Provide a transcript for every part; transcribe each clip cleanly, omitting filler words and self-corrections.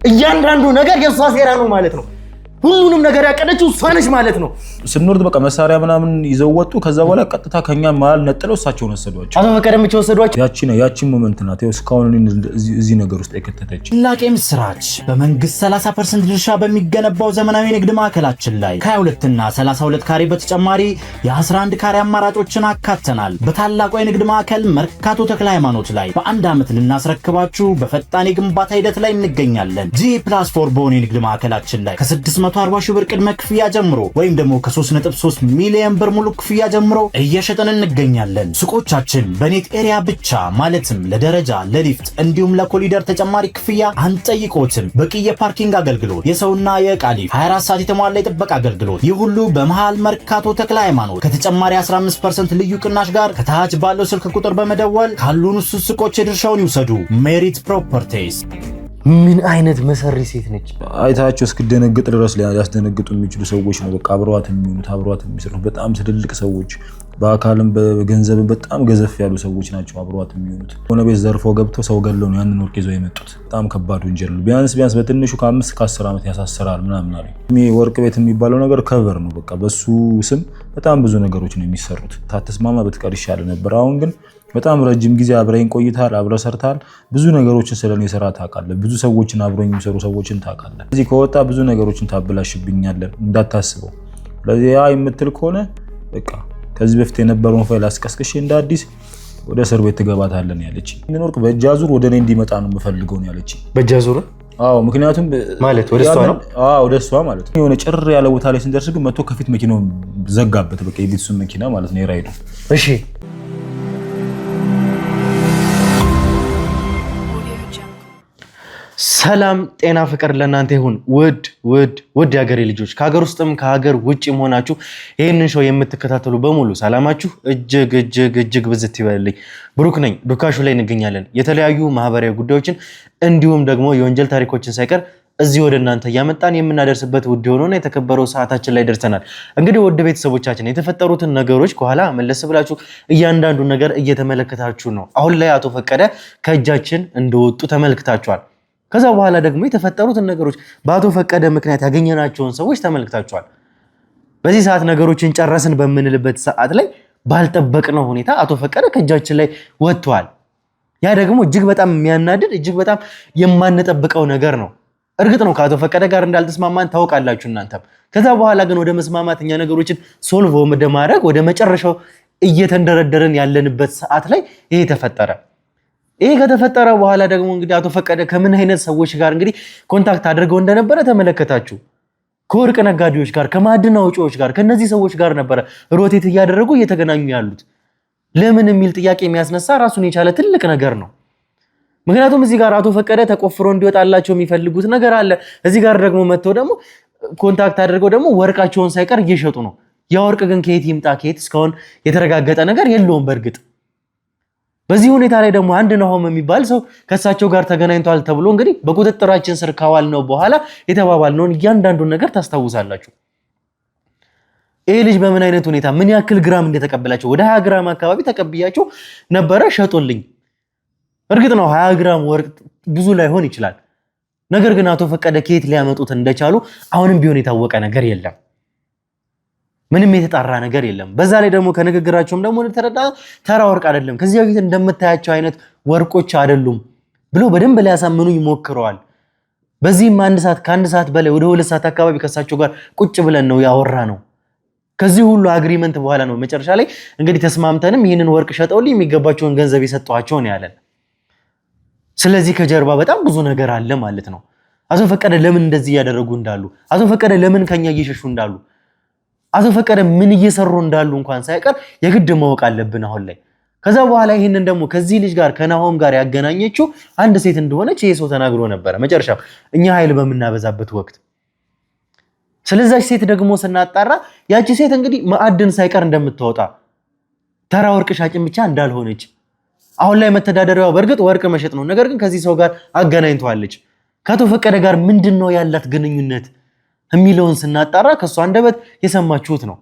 እያንዳንዱ ነገር የሷ ሴራ ነው ማለት ነው ሁሉንም ነገር ያቀደችው እሷ ነች ማለት ነው ስንወርድ በቃ መሳሪያ ምናምን ይዘው ወጡ ከዛ በኋላ ቀጥታ ከኛ መሃል ነጥለው እሳቸውን ወሰዷቸው አቶ ፈቀደም ወሰዷቸው ያቺ ሞመንት ናት እስካሁን እዚህ ነገር ውስጥ የከተተች ላቄም ስራች በመንግስት 30% ድርሻ በሚገነባው ዘመናዊ ንግድ ማዕከላችን ላይ ከ22 እና 32 ካሬ በተጨማሪ የ11 ካሬ አማራጮችን አካተናል በታላቁ የንግድ ማዕከል መርካቶ ተክለ ሃይማኖት ላይ በአንድ ዓመት ልናስረክባችሁ በፈጣን የግንባታ ሂደት ላይ እንገኛለን G+4 በሆነ የንግድ ማዕከላችን ላይ ከ640 ሺህ ብር ቅድመ ክፍያ ጀምሮ ወይም ደግሞ ከ3.3 ሚሊዮን ብር ሙሉ ክፍያ ጀምሮ እየሸጠን እንገኛለን ሱቆቻችን በኔት ኤሪያ ብቻ ማለትም ለደረጃ ለሊፍት እንዲሁም ለኮሊደር ተጨማሪ ክፍያ አንጠይቆትም በቂ የፓርኪንግ አገልግሎት የሰውና የዕቃ ሊፍት 24 ሰዓት የተሟላ የጥበቃ አገልግሎት ይህ ሁሉ በመሃል መርካቶ ተክለ ሃይማኖት ከተጨማሪ 15% ልዩ ቅናሽ ጋር ከታች ባለው ስልክ ቁጥር በመደወል ካሉን ሱቆች የድርሻውን ይውሰዱ ሜሪት ፕሮፐርቲስ ምን አይነት መሰሪ ሴት ነች አይታቸው እስክደነግጥ ድረስ ሊያስደነግጡ የሚችሉ ሰዎች ነው በቃ አብረዋት የሚሆኑት አብረዋት የሚሰሩ በጣም ትልልቅ ሰዎች በአካልም በገንዘብም በጣም ገዘፍ ያሉ ሰዎች ናቸው አብረዋት የሚሆኑት ሆነ ቤት ዘርፈው ገብተው ሰው ገለው ነው ያንን ወርቅ ይዘው የመጡት በጣም ከባድ ወንጀል ነው ቢያንስ በትንሹ ከ5 እስከ 10 ዓመት ያሳስራል ምናምን አሉ ወርቅ ቤት የሚባለው ነገር ከቨር ነው በቃ በሱ ስም በጣም ብዙ ነገሮች ነው የሚሰሩት ታተስማማ በትቀር ይሻል ነበር አሁን ግን በጣም ረጅም ጊዜ አብረን ቆይታል አብረ ሰርታል ብዙ ነገሮችን ስለኔ ሰራ ታውቃለህ ብዙ ሰዎችን አብረን የሚሰሩ ሰዎችን ታውቃለህ እዚህ ከወጣ ብዙ ነገሮችን ታበላሽብኛለህ እንዳታስበው ስለዚህ ያ የምትል ከሆነ በቃ ከዚህ በፊት የነበረውን ፋይል አስቀስቅሽ እንደ አዲስ ወደ እስር ቤት ትገባታለህ ያለች ምን ወርቅ በእጃዙር ወደ እኔ እንዲመጣ ነው የምፈልገው ነው ያለች በእጃዙር አዎ ምክንያቱም ማለት ወደ እሷ ነው ወደ እሷ ማለት ነው የሆነ ጭር ያለ ቦታ ላይ ስንደርስ ግን መጥቶ ከፊት መኪናው ዘጋበት በቃ የቤተሰብ መኪና ማለት ነው የራይዱ እሺ ሰላም ጤና ፍቅር ለእናንተ ይሁን ውድ ያገሬ ልጆች ከሀገር ውስጥም ከሀገር ውጭም ሆናችሁ ይሄንን ሾው የምትከታተሉ በሙሉ ሰላማችሁ እጅግ ብዝት ይበልልኝ ብሩክ ነኝ ዱካሹ ላይ እንገኛለን የተለያዩ ማህበራዊ ጉዳዮችን እንዲሁም ደግሞ የወንጀል ታሪኮችን ሳይቀር እዚህ ወደ እናንተ ያመጣን የምናደርስበት ውድ ሆኖና የተከበረው ሰዓታችን ላይ ደርሰናል እንግዲህ ውድ ቤተሰቦቻችን የተፈጠሩትን ነገሮች ከኋላ መለስ ብላችሁ እያንዳንዱ ነገር እየተመለከታችሁ ነው አሁን ላይ አቶ ፈቀደ ከእጃችን እንደወጡ ተመልክታችኋል ከዛ በኋላ ደግሞ የተፈጠሩትን ነገሮች በአቶ ፈቀደ ምክንያት ያገኘናቸውን ሰዎች ተመልክታችኋል በዚህ ሰዓት ነገሮችን ጨረስን በመንልበት ሰዓት ላይ ባልጠበቅነው ሁኔታ አቶ ፈቀደ ከእጃችን ላይ ወጥቷል ያ ደግሞ እጅግ በጣም የሚያናድድ እጅግ በጣም የማንጠብቀው ነገር ነው እርግጥ ነው ከአቶ ፈቀደ ጋር እንዳልተስማማን ታውቃላችሁ እናንተም ከዛ በኋላ ግን ወደ መስማማትኛ ነገሮችን ሶልቭ ወደ ማድረግ ወደ መጨረሻው እየተንደረደረን ያለንበት ሰዓት ላይ ይሄ ተፈጠረ ይሄ ከተፈጠረ በኋላ ደግሞ እንግዲህ አቶ ፈቀደ ከምን አይነት ሰዎች ጋር እንግዲህ ኮንታክት አድርገው እንደነበረ ተመለከታችሁ ከወርቅ ነጋዴዎች ጋር ከማዕድን አውጪዎች ጋር ከነዚህ ሰዎች ጋር ነበረ ሮቴት እያደረጉ እየተገናኙ ያሉት ለምን የሚል ጥያቄ የሚያስነሳ ራሱን የቻለ ትልቅ ነገር ነው ምክንያቱም እዚህ ጋር አቶ ፈቀደ ተቆፍሮ እንዲወጣላቸው የሚፈልጉት ነገር አለ እዚህ ጋር ደግሞ መጥተው ደግሞ ኮንታክት አድርገው ደግሞ ወርቃቸውን ሳይቀር እየሸጡ ነው ያ ወርቅ ግን ከየት ይምጣ ከየት እስካሁን የተረጋገጠ ነገር የለውም በርግጥ በዚህ ሁኔታ ላይ ደግሞ አንድ ናሆም የሚባል ሰው ከሳቸው ጋር ተገናኝቷል ተብሎ እንግዲህ በቁጥጥራችን ስር ካዋል ነው በኋላ የተባባልነውን እያንዳንዱ ነገር ታስታውሳላችሁ ይሄ ልጅ በምን አይነት ሁኔታ ምን ያክል ግራም እንደተቀበላቸው ወደ 20 ግራም አካባቢ ተቀብያቸው ነበረ ሸጦልኝ እርግጥ ነው 20 ግራም ወርቅ ብዙ ላይሆን ይችላል ነገር ግን አቶ ፈቀደ ከየት ሊያመጡት እንደቻሉ አሁንም ቢሆን የታወቀ ነገር የለም ምንም የተጣራ ነገር የለም በዛ ላይ ደግሞ ከንግግራቸውም ደግሞ ተረዳ ተራ ወርቅ አይደለም ከዚህ በፊት እንደምታያቸው አይነት ወርቆች አይደሉም ብሎ በደንብ ሊያሳምኑኝ ሞክረዋል በዚህም ከአንድ ሰዓት በላይ ወደ 2 ሰዓት አካባቢ ከሳቸው ጋር ቁጭ ብለን ነው ያወራ ነው ከዚህ ሁሉ አግሪመንት በኋላ ነው መጨረሻ ላይ እንግዲህ ተስማምተንም ይሄንን ወርቅ ሸጠውልኝ የሚገባቸውን ገንዘብ የሰጧቸው ነው ያለን ስለዚህ ከጀርባ በጣም ብዙ ነገር አለ ማለት ነው አቶ ፈቀደ ለምን እንደዚህ ያደረጉ እንዳሉ አቶ ፈቀደ ለምን ከኛ እየሸሹ እንዳሉ አቶ ፈቀደ ምን እየሰሩ እንዳሉ እንኳን ሳይቀር የግድ ማወቅ አለብን አሁን ላይ ከዛ በኋላ ይሄንን ደግሞ ከዚህ ልጅ ጋር ከናሆም ጋር ያገናኘችው አንድ ሴት እንደሆነች ይሄ ሰው ተናግሮ ነበር መጨረሻ እኛ ኃይል በመናበዛበት ወቅት ስለዚህ ሴት ደግሞ ስናጣራ ያቺ ሴት እንግዲህ ማዕድን ሳይቀር እንደምትወጣ ተራ ወርቅ ሻጭን ብቻ እንዳልሆነች አሁን ላይ መተዳደሪያው በርግጥ ወርቅ መሸጥ ነው ነገር ግን ከዚህ ሰው ጋር አገናኝቷለች ከአቶ ፈቀደ ጋር ምንድነው ያላት ግንኙነት የሚለውን ስናጣራ ከሷ አንደበት የሰማችሁት ነው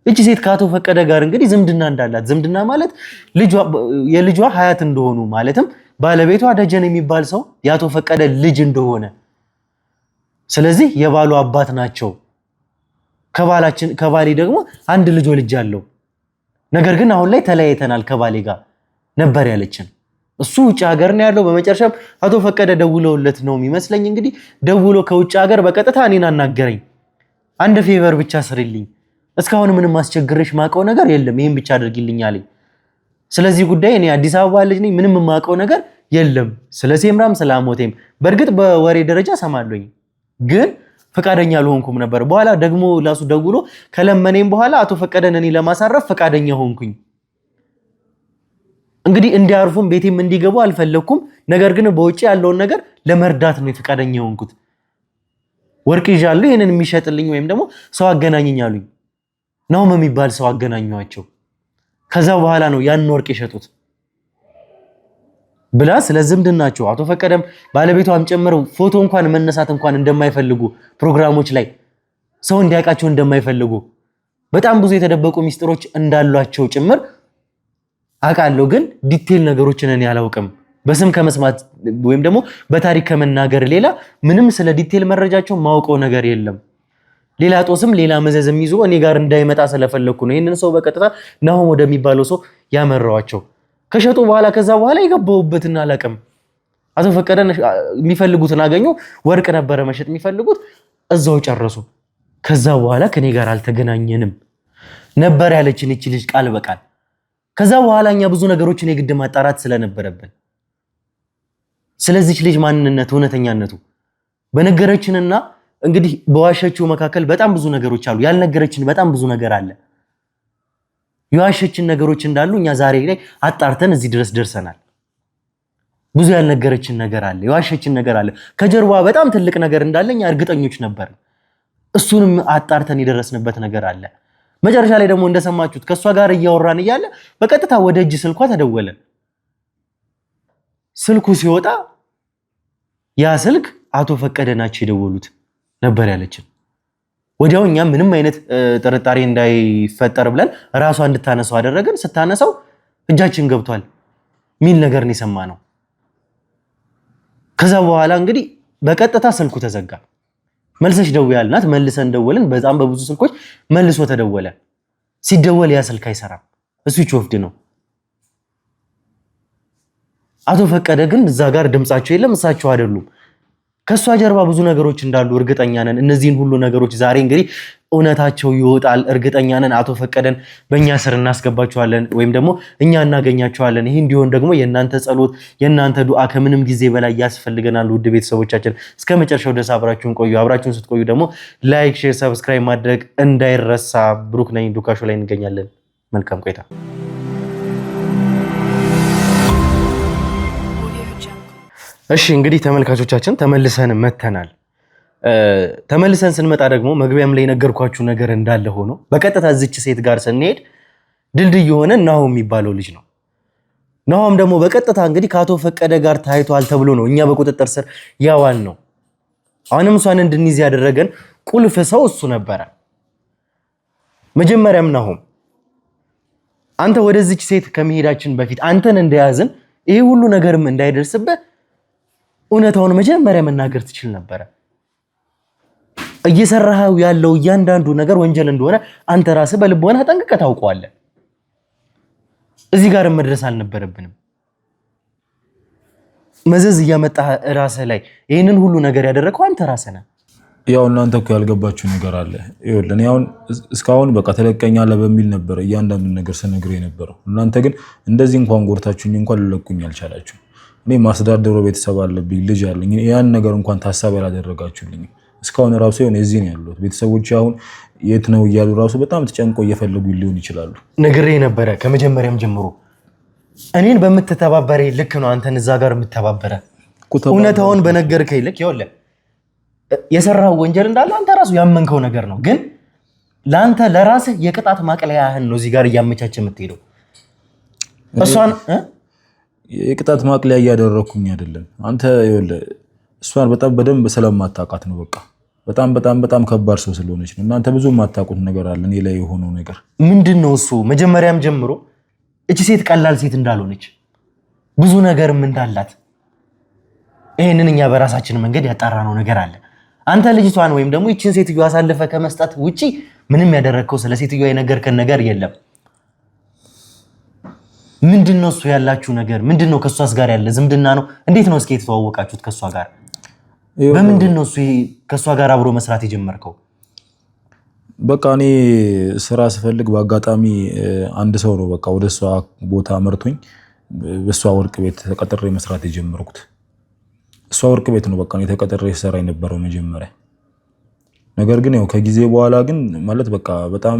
እቺ ሴት ከአቶ ፈቀደ ጋር እንግዲህ ዝምድና እንዳላት ዝምድና ማለት የልጇ ሀያት እንደሆኑ ማለትም ባለቤቷ ደጀን የሚባል ሰው ያቶ ፈቀደ ልጅ እንደሆነ ስለዚህ የባሉ አባት ናቸው። ከባሌ ደግሞ አንድ ልጅ ወልጃለሁ። ነገር ግን አሁን ላይ ተለያይተናል ከባሌ ጋር ነበር ያለችን። እሱ ውጭ ሀገር ነው ያለው። በመጨረሻም አቶ ፈቀደ ደውለውለት ነው የሚመስለኝ እንግዲህ ደውሎ ከውጭ ሀገር በቀጥታ እኔን አናገረኝ። አንድ ፌቨር ብቻ ስሪልኝ፣ እስካሁን ምንም አስቸግረሽ ማቀው ነገር የለም፣ ይሄን ብቻ አድርጊልኝ አለኝ። ስለዚህ ጉዳይ እኔ አዲስ አበባ ልጅ ነኝ፣ ምንም ማቀው ነገር የለም። ስለ ሴምራም ስለ አሞቴም በእርግጥ በወሬ ደረጃ ሰማለኝ፣ ግን ፈቃደኛ አልሆንኩም ነበር። በኋላ ደግሞ ላሱ ደውሎ ከለመኔም በኋላ አቶ ፈቀደን እኔ ለማሳረፍ ፈቃደኛ ሆንኩኝ። እንግዲህ እንዲያርፉም ቤቴም እንዲገቡ አልፈለኩም። ነገር ግን በውጪ ያለውን ነገር ለመርዳት ነው ፈቃደኛ ሆንኩት። ወርቅ ይዣለሁ፣ ይሄንን የሚሸጥልኝ ወይም ደግሞ ሰው አገናኝኝ አሉኝ። ናሆም የሚባል ሰው አገናኘዋቸው። ከዛ በኋላ ነው ያን ወርቅ የሸጡት ብላ ስለ ዝምድናቸው አቶ ፈቀደም ባለቤቷም ጨምረው ፎቶ እንኳን መነሳት እንኳን እንደማይፈልጉ ፕሮግራሞች ላይ ሰው እንዲያውቃቸው እንደማይፈልጉ በጣም ብዙ የተደበቁ ሚስጥሮች እንዳሏቸው ጭምር አውቃለሁ። ግን ዲቴል ነገሮችን እኔ አላውቅም። በስም ከመስማት ወይም ደግሞ በታሪክ ከመናገር ሌላ ምንም ስለ ዲቴል መረጃቸው ማውቀው ነገር የለም። ሌላ ጦስም ሌላ መዘዝም ይዞ እኔ ጋር እንዳይመጣ ስለፈለኩ ነው ይሄንን ሰው በቀጥታ ናሆም ወደሚባለው ሰው ያመራዋቸው። ከሸጡ በኋላ ከዛ በኋላ የገባውበትና አላውቅም። አቶ ፈቀደን የሚፈልጉትን አገኙ። ወርቅ ነበረ መሸጥ የሚፈልጉት፣ እዛው ጨረሱ። ከዛ በኋላ ከኔ ጋር አልተገናኘንም ነበር ያለችን እቺ ልጅ ቃል በቃል። ከዛ በኋላ እኛ ብዙ ነገሮችን የግድ ማጣራት ስለነበረብን ስለዚህ ልጅ ማንነት እውነተኛነቱ በነገረችንና እንግዲህ በዋሸችው መካከል በጣም ብዙ ነገሮች አሉ። ያልነገረችን በጣም ብዙ ነገር አለ። የዋሸችን ነገሮች እንዳሉ እኛ ዛሬ ላይ አጣርተን እዚህ ድረስ ደርሰናል። ብዙ ያልነገረችን ነገር አለ፣ የዋሸችን ነገር አለ። ከጀርባ በጣም ትልቅ ነገር እንዳለኛ እርግጠኞች ነበር። እሱንም አጣርተን የደረስንበት ነገር አለ። መጨረሻ ላይ ደግሞ እንደሰማችሁት ከሷ ጋር እያወራን እያለ በቀጥታ ወደ እጅ ስልኳ ተደወለ። ስልኩ ሲወጣ ያ ስልክ አቶ ፈቀደ ናቸው የደወሉት ነበር ያለችን። ወዲያው እኛ ምንም አይነት ጥርጣሬ እንዳይፈጠር ብለን ራሷ እንድታነሳው አደረገን። ስታነሳው እጃችን ገብቷል ሚል ነገር ነው የሰማነው። ከዛ በኋላ እንግዲህ በቀጥታ ስልኩ ተዘጋ። መልሰሽ ደውዪ ያልናት መልሰን ደወልን። በጣም በብዙ ስልኮች መልሶ ተደወለ። ሲደወል ያ ስልክ አይሰራም፣ ስዊች ኦፍ ነው። አቶ ፈቀደ ግን እዛ ጋር ድምጻቸው የለም፣ እሳቸው አይደሉም። ከሷ ጀርባ ብዙ ነገሮች እንዳሉ እርግጠኛ ነን። እነዚህን ሁሉ ነገሮች ዛሬ እንግዲህ እውነታቸው ይወጣል፣ እርግጠኛ ነን። አቶ ፈቀደን በእኛ ስር እናስገባቸዋለን ወይም ደግሞ እኛ እናገኛቸዋለን። ይህ እንዲሆን ደግሞ የእናንተ ጸሎት፣ የእናንተ ዱዓ ከምንም ጊዜ በላይ ያስፈልገናል። ውድ ቤተሰቦቻችን እስከ መጨረሻው ድረስ አብራችሁን ቆዩ። አብራችሁን ስትቆዩ ደግሞ ላይክ፣ ሼር፣ ሰብስክራይብ ማድረግ እንዳይረሳ። ብሩክ ነኝ፣ ዱካሾ ላይ እንገኛለን። መልካም ቆይታ። እሺ እንግዲህ ተመልካቾቻችን ተመልሰን መተናል። ተመልሰን ስንመጣ ደግሞ መግቢያም ላይ ነገርኳችሁ ነገር እንዳለ ሆኖ በቀጥታ እዚች ሴት ጋር ስንሄድ ድልድይ የሆነ ናሆም የሚባለው ልጅ ነው። ናሆም ደግሞ በቀጥታ እንግዲህ ከአቶ ፈቀደ ጋር ታይቷል ተብሎ ነው እኛ በቁጥጥር ስር ያዋል ነው። አሁንም እሷን እንድንይዝ ያደረገን ቁልፍ ሰው እሱ ነበረ። መጀመሪያም ናሆም አንተ ወደዚች ሴት ከመሄዳችን በፊት አንተን እንደያዝን ይሄ ሁሉ ነገርም እንዳይደርስብህ እውነታውን መጀመሪያ መናገር ትችል ነበረ። እየሰራኸው ያለው እያንዳንዱ ነገር ወንጀል እንደሆነ አንተ ራስህ በልቦና ጠንቅቀህ ታውቀዋለህ። እዚህ ጋር መድረስ አልነበረብንም። መዘዝ እያመጣህ ራስህ ላይ ይሄንን ሁሉ ነገር ያደረከው አንተ ራስህ ነህ። ያው እናንተ እኮ ያልገባችሁ ነገር አለ። ይኸውልህ ያው እስካሁን በቃ ተለቀኛለህ በሚል ነበር እያንዳንዱ ነገር ስነግርህ የነበረው። እናንተ ግን እንደዚህ እንኳን ጎርታችሁኝ እንኳን ልለቁኝ አልቻላችሁ። እኔ ማስተዳደሩ ቤተሰብ አለብኝ፣ ልጅ አለኝ። ያን ነገር እንኳን ታሳቢ ያላደረጋችሁልኝ እስካሁን ራሱ የሆነ እዚህ ነው ያሉት ቤተሰቦች አሁን የት ነው እያሉ ራሱ በጣም ተጨንቆ እየፈለጉ ሊሆን ይችላሉ። ነግሬ ነበረ ከመጀመሪያም ጀምሮ እኔን በምትተባበረ ልክ ነው አንተን እዛ ጋር የምትተባበረ። እውነታውን በነገርከኝ ልክ ይኸውልህ የሰራው ወንጀል እንዳለ አንተ ራሱ ያመንከው ነገር ነው። ግን ለአንተ ለራስህ የቅጣት ማቅለያህን ነው እዚህ ጋር እያመቻቸ የምትሄደው። እሷን የቅጣት ማቅለያ እያደረኩኝ አይደለም። አንተ ይኸውልህ እሷን በጣም በደንብ ስለማታውቃት ነው። በቃ በጣም ከባድ ሰው ስለሆነች ነው። እናንተ ብዙ የማታውቁት ነገር አለ እኔ ላይ የሆነው ነገር ምንድነው እሱ። መጀመሪያም ጀምሮ እቺ ሴት ቀላል ሴት እንዳልሆነች ብዙ ነገርም እንዳላት ይሄንን እኛ በራሳችን መንገድ ያጣራነው ነገር አለ። አንተ ልጅቷን ወይም ደግሞ ይችን ሴትዮ አሳልፈ ከመስጠት ውጪ ምንም ያደረግከው ስለ ሴትዮ የነገርከን ነገር የለም። ምንድነው እሱ ያላችሁ ነገር? ምንድነው ከሷስ ጋር ያለ ዝምድና ነው? እንዴት ነው እስኪ የተዋወቃችሁት ከሷ ጋር? በምንድነው እሱ ከሷ ጋር አብሮ መስራት የጀመርከው? በቃ እኔ ስራ ስፈልግ በአጋጣሚ አንድ ሰው ነው በቃ ወደ እሷ ቦታ መርቶኝ በሷ ወርቅ ቤት ተቀጥሬ መስራት የጀመርኩት። እሷ ወርቅ ቤት ነው በቃ እኔ ተቀጥሬ ሰራ የነበረው መጀመሪያ። ነገር ግን ያው ከጊዜ በኋላ ግን ማለት በቃ በጣም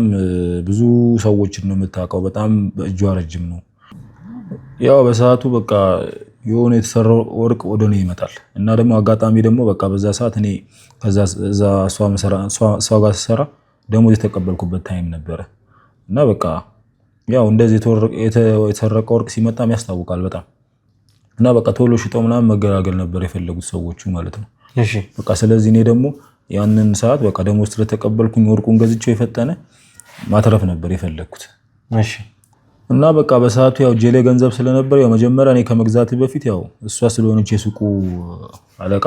ብዙ ሰዎችን ነው የምታውቀው። በጣም እጇ ረጅም ነው። ያው በሰዓቱ በቃ የሆነ የተሰራው ወርቅ ወደ እኔ ይመጣል እና ደግሞ አጋጣሚ ደግሞ በቃ በዛ ሰዓት እኔ ከዛ እሷ ጋር ስሰራ ደሞዝ የተቀበልኩበት ታይም ነበረ እና በቃ ያው እንደዚህ የተሰረቀ ወርቅ ሲመጣም ያስታውቃል በጣም እና በቃ ቶሎ ሽጠው ምናምን መገላገል ነበር የፈለጉት ሰዎቹ ማለት ነው። እሺ በቃ ስለዚህ እኔ ደግሞ ያንን ሰዓት በቃ ደሞዝ ስለተቀበልኩኝ ወርቁን ገዝቼው የፈጠነ ማትረፍ ነበር የፈለኩት። እሺ እና በቃ በሰዓቱ ያው ጄሌ ገንዘብ ስለነበር ያው መጀመሪያ እኔ ከመግዛት በፊት ያው እሷ ስለሆነች የሱቁ አለቃ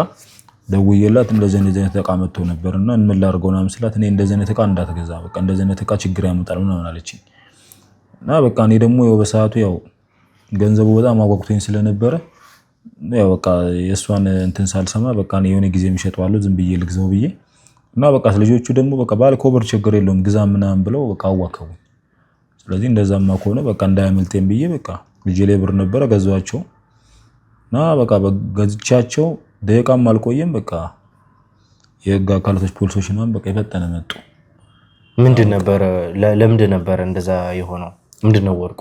ደውዬላት እንደዚህ አይነት እቃ መጥቶ ነበርና ምን ላድርገው ምናምን ስላት እኔ እንደዚህ አይነት እቃ እንዳትገዛ በቃ እንደዚህ አይነት እቃ ችግር ያመጣል ምናምን አለችኝ። እና በቃ እኔ ደግሞ ያው በሰዓቱ ያው ገንዘቡ በጣም አጓጉቶኝ ስለነበረ ያው በቃ የእሷን እንትን ሳልሰማ በቃ እኔ የሆነ ጊዜ የሚሸጠዋለሁ ዝም ብዬ ልግዛው ብዬ እና በቃ ልጆቹ ደግሞ በቃ ባለ ኮበር ችግር የለውም ግዛ ምናምን ብለው በቃ አዋከቡኝ። ስለዚህ እንደዛማ ከሆነ በቃ እንዳያመልጤም ብዬ በቃ ልጄ ላይ ብር ነበረ ገዛኋቸው እና በቃ ገዝቻቸው ደቂቃም አልቆየም በቃ የህግ አካላቶች ፖሊሶች ምናምን በቃ የፈጠነ መጡ። ምንድን ነበረ ለምንድን ነበረ እንደዛ የሆነው? ምንድነው ወርቁ?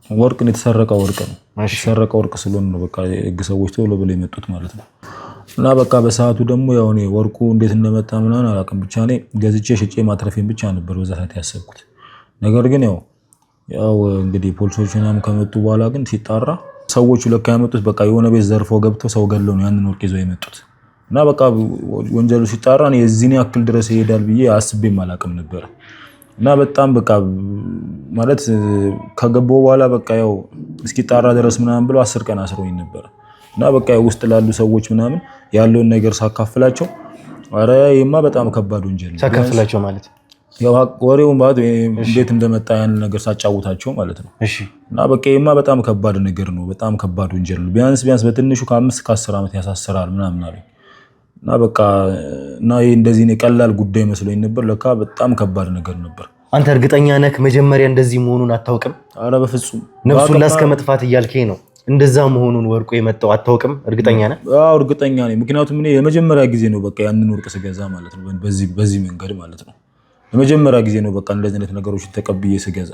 ወርቅ ነው የተሰረቀ ወርቅ ነው። የተሰረቀ ወርቅ ስለሆነ ነው በቃ የህግ ሰዎች ቶሎ ብለው የመጡት ማለት ነው። እና በቃ በሰዓቱ ደግሞ ያው እኔ ወርቁ እንዴት እንደመጣ ምናምን አላውቅም ብቻ እኔ ገዝቼ ሽጬ ማትረፌን ብቻ ነበር በዛ ሰዓት ያሰብኩት። ነገር ግን ያው እንግዲህ ፖሊሶች ምናምን ከመጡ በኋላ ግን ሲጣራ ሰዎቹ ለካ ያመጡት በቃ የሆነ ቤት ዘርፈው ገብተው ሰው ገለው ነው ያንን ወርቅ ይዘው የመጡት። እና በቃ ወንጀሉ ሲጣራ እኔ የዚህን ያክል ድረስ ይሄዳል ብዬ አስቤም አላውቅም ነበር። እና በጣም በቃ ማለት ከገባው በኋላ በቃ ያው እስኪጣራ ድረስ ምናምን ብለው 10 ቀን አስሮኝ ነበር። እና በቃ ውስጥ ላሉ ሰዎች ምናምን ያለውን ነገር ሳካፍላቸው አረ ይሄማ በጣም ከባድ ወንጀል ነው ሳካፍላቸው ማለት ያው ወሬውን ማለት እንዴት እንደመጣ ያን ነገር ሳጫውታቸው ማለት ነው። እሺ እና በቃ ይሄማ በጣም ከባድ ነገር ነው፣ በጣም ከባድ ወንጀል ነው፣ ቢያንስ በትንሹ ከ5 እስከ 10 ዓመት ያሳስራል ምናምን አሉኝ። እና በቃ እና ይሄ እንደዚህ ነው ቀላል ጉዳይ መስሎኝ ነበር፣ ለካ በጣም ከባድ ነገር ነበር። አንተ እርግጠኛ ነህ መጀመሪያ እንደዚህ መሆኑን አታውቅም? አረ በፍጹም ነፍሱን ላስከ መጥፋት እያልከኝ ነው? እንደዛ መሆኑን ወርቁ የመጣው አታውቅም? እርግጠኛ ነህ? አዎ እርግጠኛ ነኝ። ምክንያቱም እኔ የመጀመሪያ ጊዜ ነው በቃ ያንን ወርቅ ስገዛ ማለት ነው፣ በዚህ መንገድ ማለት ነው። የመጀመሪያ ጊዜ ነው በቃ እንደዚህ አይነት ነገሮችን ተቀብዬ ስገዛ።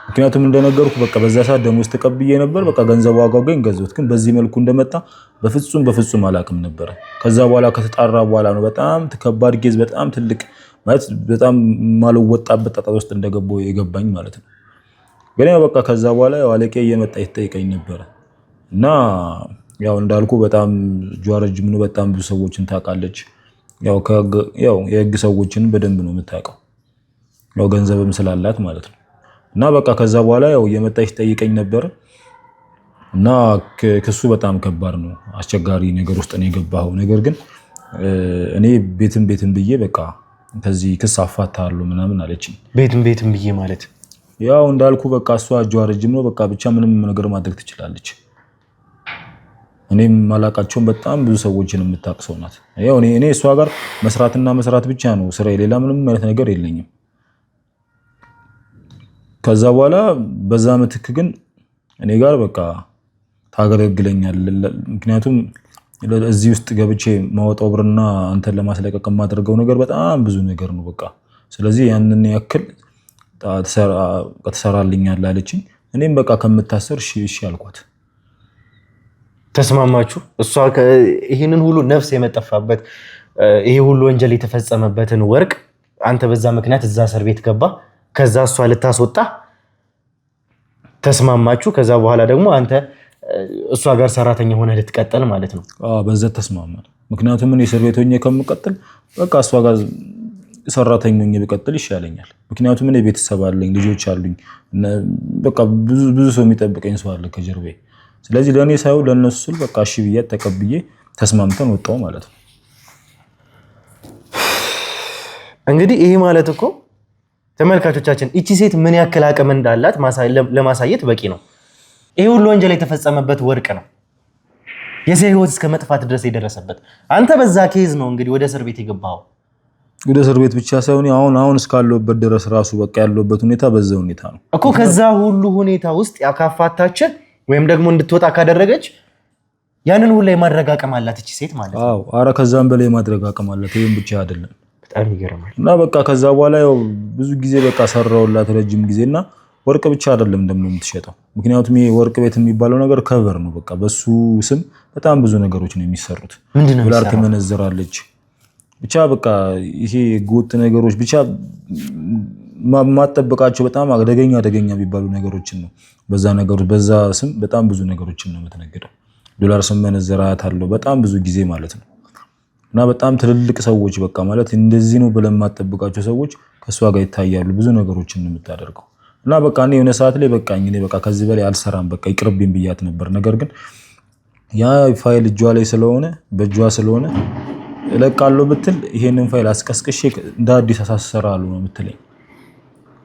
ምክንያቱም እንደነገርኩ በቃ በዛ ሰዓት ደሞዝ ተቀብዬ ነበር፣ በቃ ገንዘቡ አጓጓኝ ገዛሁት። ግን በዚህ መልኩ እንደመጣ በፍጹም አላውቅም ነበር። ከዛ በኋላ ከተጣራ በኋላ ነው በጣም ከባድ ኬዝ፣ በጣም ትልቅ ማለት በጣም ማልወጣበት ጣጣ ውስጥ እንደገባሁ የገባኝ ማለት ነው። ግን ያው በቃ ከዛ በኋላ ያው አለቃዬ እየመጣ ይጠይቀኝ ነበር እና ያው እንዳልኩ በጣም ጇረጅ ምን በጣም ብዙ ሰዎችን ታውቃለች። ያው የህግ ሰዎችን በደንብ ነው የምታውቀው፣ ያው ገንዘብም ስላላት ማለት ነው። እና በቃ ከዛ በኋላ ያው እየመጣች ትጠይቀኝ ነበር እና ክሱ በጣም ከባድ ነው፣ አስቸጋሪ ነገር ውስጥ ነው የገባው። ነገር ግን እኔ ቤትን ብዬ በቃ ከዚህ ክስ አፋታለሁ ምናምን አለችኝ። ቤትን ብዬ ማለት ያው እንዳልኩ በቃ እሷ እጇ ረጅም ነው፣ በቃ ብቻ ምንም ነገር ማድረግ ትችላለች። እኔም ማላቃቸውን በጣም ብዙ ሰዎችን የምታውቅ ሰው ናት። ያው እኔ እሷ ጋር መስራት ብቻ ነው ስራ፣ ሌላ ምንም አይነት ነገር የለኝም። ከዛ በኋላ በዛ ምትክ ግን እኔ ጋር በቃ ታገለግለኛል። ምክንያቱም እዚህ ውስጥ ገብቼ ማወጣው ብርና አንተን ለማስለቀቅ የማደርገው ነገር በጣም ብዙ ነገር ነው በቃ። ስለዚህ ያንን ያክል ትሰራልኛለህ አለችኝ። እኔም በቃ ከምታሰር እሺ አልኳት። ተስማማችሁ? እሷ ይሄንን ሁሉ ነፍስ የመጠፋበት ይሄ ሁሉ ወንጀል የተፈጸመበትን ወርቅ አንተ በዛ ምክንያት እዛ እስር ቤት ገባ። ከዛ እሷ ልታስወጣ ተስማማችሁ። ከዛ በኋላ ደግሞ አንተ እሷ ጋር ሰራተኛ ሆነ ልትቀጥል ማለት ነው? አዎ በዛ ተስማማን። ምክንያቱም እኔ እስር ቤት ሆኜ ከምቀጥል በቃ እሷ ጋር ሰራተኛ ሆኜ ብቀጥል ይሻለኛል። ምክንያቱም እኔ ቤተሰብ አለኝ፣ ልጆች አሉኝ፣ በቃ ብዙ ሰው የሚጠብቀኝ ሰው አለ ከጀርባዬ። ስለዚህ ለኔ ሳይሆን ለነሱ ስል በቃ እሺ ብዬ ተቀብዬ ተስማምተን ወጣው ማለት ነው። እንግዲህ ይሄ ማለት እኮ ተመልካቾቻችን እቺ ሴት ምን ያክል አቅም እንዳላት ለማሳየት በቂ ነው። ይሄ ሁሉ ወንጀል የተፈጸመበት ወርቅ ነው። የሰው ህይወት እስከ መጥፋት ድረስ የደረሰበት አንተ በዛ ኬዝ ነው እንግዲህ ወደ እስር ቤት የገባው። ወደ እስር ቤት ብቻ ሳይሆን አሁን እስካለሁበት ድረስ ራሱ በቃ ያለሁበት ሁኔታ በዛ ሁኔታ ነው እኮ። ከዛ ሁሉ ሁኔታ ውስጥ ያካፋታች ወይም ደግሞ እንድትወጣ ካደረገች ያንን ሁሉ የማድረግ አቅም አላት እቺ ሴት ማለት ነው። አዎ አረ ከዛም በላይ የማድረግ አቅም አላት። ይሄን ብቻ አይደለም። በጣም ይገርማል። እና በቃ ከዛ በኋላ ያው ብዙ ጊዜ በቃ ሰራውላት ረጅም ጊዜና ወርቅ ብቻ አይደለም ደግሞ የምትሸጠው። ምክንያቱም ይሄ ወርቅ ቤት የሚባለው ነገር ከቨር ነው። በቃ በሱ ስም በጣም ብዙ ነገሮች ነው የሚሰሩት። ዶላር ትመነዝራለች። ብቻ በቃ ይሄ ጎጥ ነገሮች ብቻ ማጠበቃቸው በጣም አደገኛ የሚባሉ ነገሮችን ነው። በዛ ስም በጣም ብዙ ነገሮችን ነው የምትነግደው። ዶላር ስም መነዘራት አለው በጣም ብዙ ጊዜ ማለት ነው። እና በጣም ትልልቅ ሰዎች በቃ ማለት እንደዚህ ነው ብለን ማጠበቃቸው ሰዎች ከሷ ጋር ይታያሉ። ብዙ ነገሮችን ነው የምታደርገው። እና በቃ እኔ የሆነ ሰዓት ላይ በቃ ከዚህ በላይ አልሰራም በቃ ይቅርብኝ ብያት ነበር። ነገር ግን ያ ፋይል እጇ ላይ ስለሆነ በእጇ ስለሆነ እለቃለሁ ብትል ይሄንን ፋይል አስቀስቅሼ እንደ አዲስ አሳሰራለሁ ነው የምትለኝ።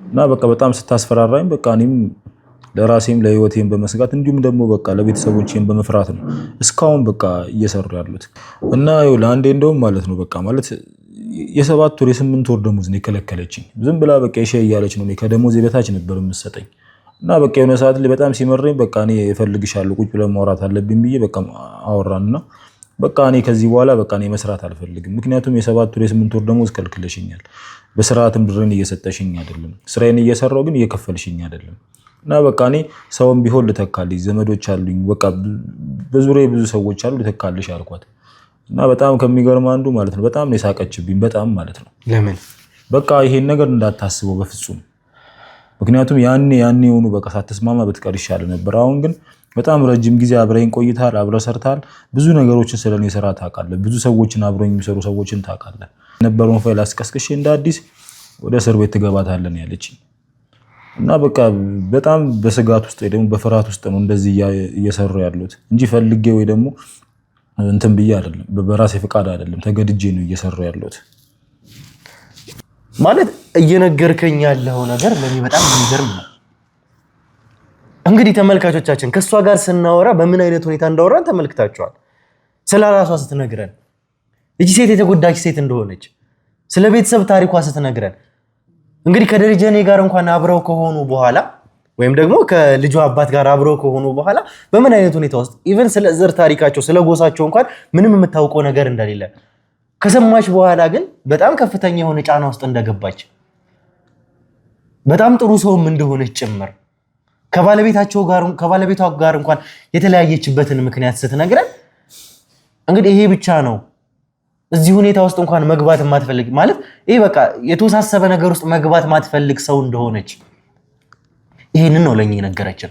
እና በቃ በጣም ስታስፈራራኝ በቃ እኔም ለራሴም ለህይወቴም በመስጋት እንዲሁም ደግሞ በቃ ለቤተሰቦቼም በመፍራት ነው እስካሁን በቃ እየሰሩ ያሉት። እና ይኸው ለአንዴ እንደውም ማለት ነው በቃ ማለት የ7 ወር የ8 ወር ደሞዝ ነው የከለከለችኝ። ዝም ብላ በቃ እሺ እያለች ነው ከደሞዝ በታች ነበር የምትሰጠኝ። እና በቃ የሆነ ሰዓት ላይ በጣም ሲመረኝ በቃ እኔ እፈልግሻለሁ ቁጭ ብለን ማውራት አለብኝ ብዬ በቃ አወራንና በቃ እኔ ከዚህ በኋላ በቃ እኔ መስራት አልፈልግም። ምክንያቱም የ7 ወር የ8 ወር ደሞዝ ከልክለሽኛል። በስርዓትም ብርን እየሰጠሽኝ አይደለም። ስራዬን እየሰራው ግን እየከፈልሽኝ አይደለም። እና በቃ እኔ ሰውም ቢሆን ልተካልሽ ዘመዶች አሉኝ በቃ በዙሪያዬ ብዙ ሰዎች አሉ ልተካልሽ አልኳት። እና በጣም ከሚገርም አንዱ ማለት ነው በጣም ነው የሳቀችብኝ በጣም ማለት ነው። ለምን በቃ ይሄን ነገር እንዳታስበው በፍጹም። ምክንያቱም ያኔ የሆኑ በቃ ሳትስማማ ብትቀር ይሻል ነበር። አሁን ግን በጣም ረጅም ጊዜ አብረኝ ቆይታል፣ አብረ ሰርታል። ብዙ ነገሮችን ስለኔ ስራ ታውቃለህ። ብዙ ሰዎችን አብረኝ የሚሰሩ ሰዎችን ታውቃለህ። ነበረውን ፋይል አስቀስቅሼ እንደ አዲስ ወደ እስር ቤት ትገባታለህ ያለችኝ። እና በቃ በጣም በስጋት ውስጥ ወይ ደግሞ በፍርሃት ውስጥ ነው እንደዚህ እየሰሩ ያሉት እንጂ ፈልጌ ወይ ደግሞ እንትን ብዬ አይደለም። በራሴ ፍቃድ አይደለም፣ ተገድጄ ነው እየሰሩ ያሉት። ማለት እየነገርከኝ ያለው ነገር ለኔ በጣም የሚገርም ነው። እንግዲህ ተመልካቾቻችን ከሷ ጋር ስናወራ በምን አይነት ሁኔታ እንዳወራን ተመልክታችኋል። ስለ ራሷ ስትነግረን እቺ ሴት የተጎዳች ሴት እንደሆነች ስለ ቤተሰብ ታሪኳ ስትነግረን እንግዲህ ከደረጀኔ ጋር እንኳን አብረው ከሆኑ በኋላ ወይም ደግሞ ከልጇ አባት ጋር አብረው ከሆኑ በኋላ በምን አይነት ሁኔታ ውስጥ ኢቭን ስለ ዘር ታሪካቸው ስለ ጎሳቸው እንኳን ምንም የምታውቀው ነገር እንደሌለ ከሰማች በኋላ ግን በጣም ከፍተኛ የሆነ ጫና ውስጥ እንደገባች በጣም ጥሩ ሰውም እንደሆነች ጭምር ከባለቤቷ ጋር እንኳን የተለያየችበትን ምክንያት ስትነግረን እንግዲህ ይሄ ብቻ ነው እዚህ ሁኔታ ውስጥ እንኳን መግባት ማትፈልግ ማለት ይሄ በቃ የተወሳሰበ ነገር ውስጥ መግባት ማትፈልግ ሰው እንደሆነች ይሄንን ነው ለኛ የነገረችን።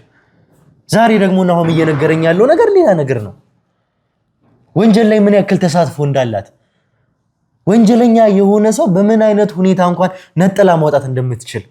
ዛሬ ደግሞ ናሆም እየነገረኝ ያለው ነገር ሌላ ነገር ነው። ወንጀል ላይ ምን ያክል ተሳትፎ እንዳላት ወንጀለኛ የሆነ ሰው በምን አይነት ሁኔታ እንኳን ነጥላ ማውጣት እንደምትችል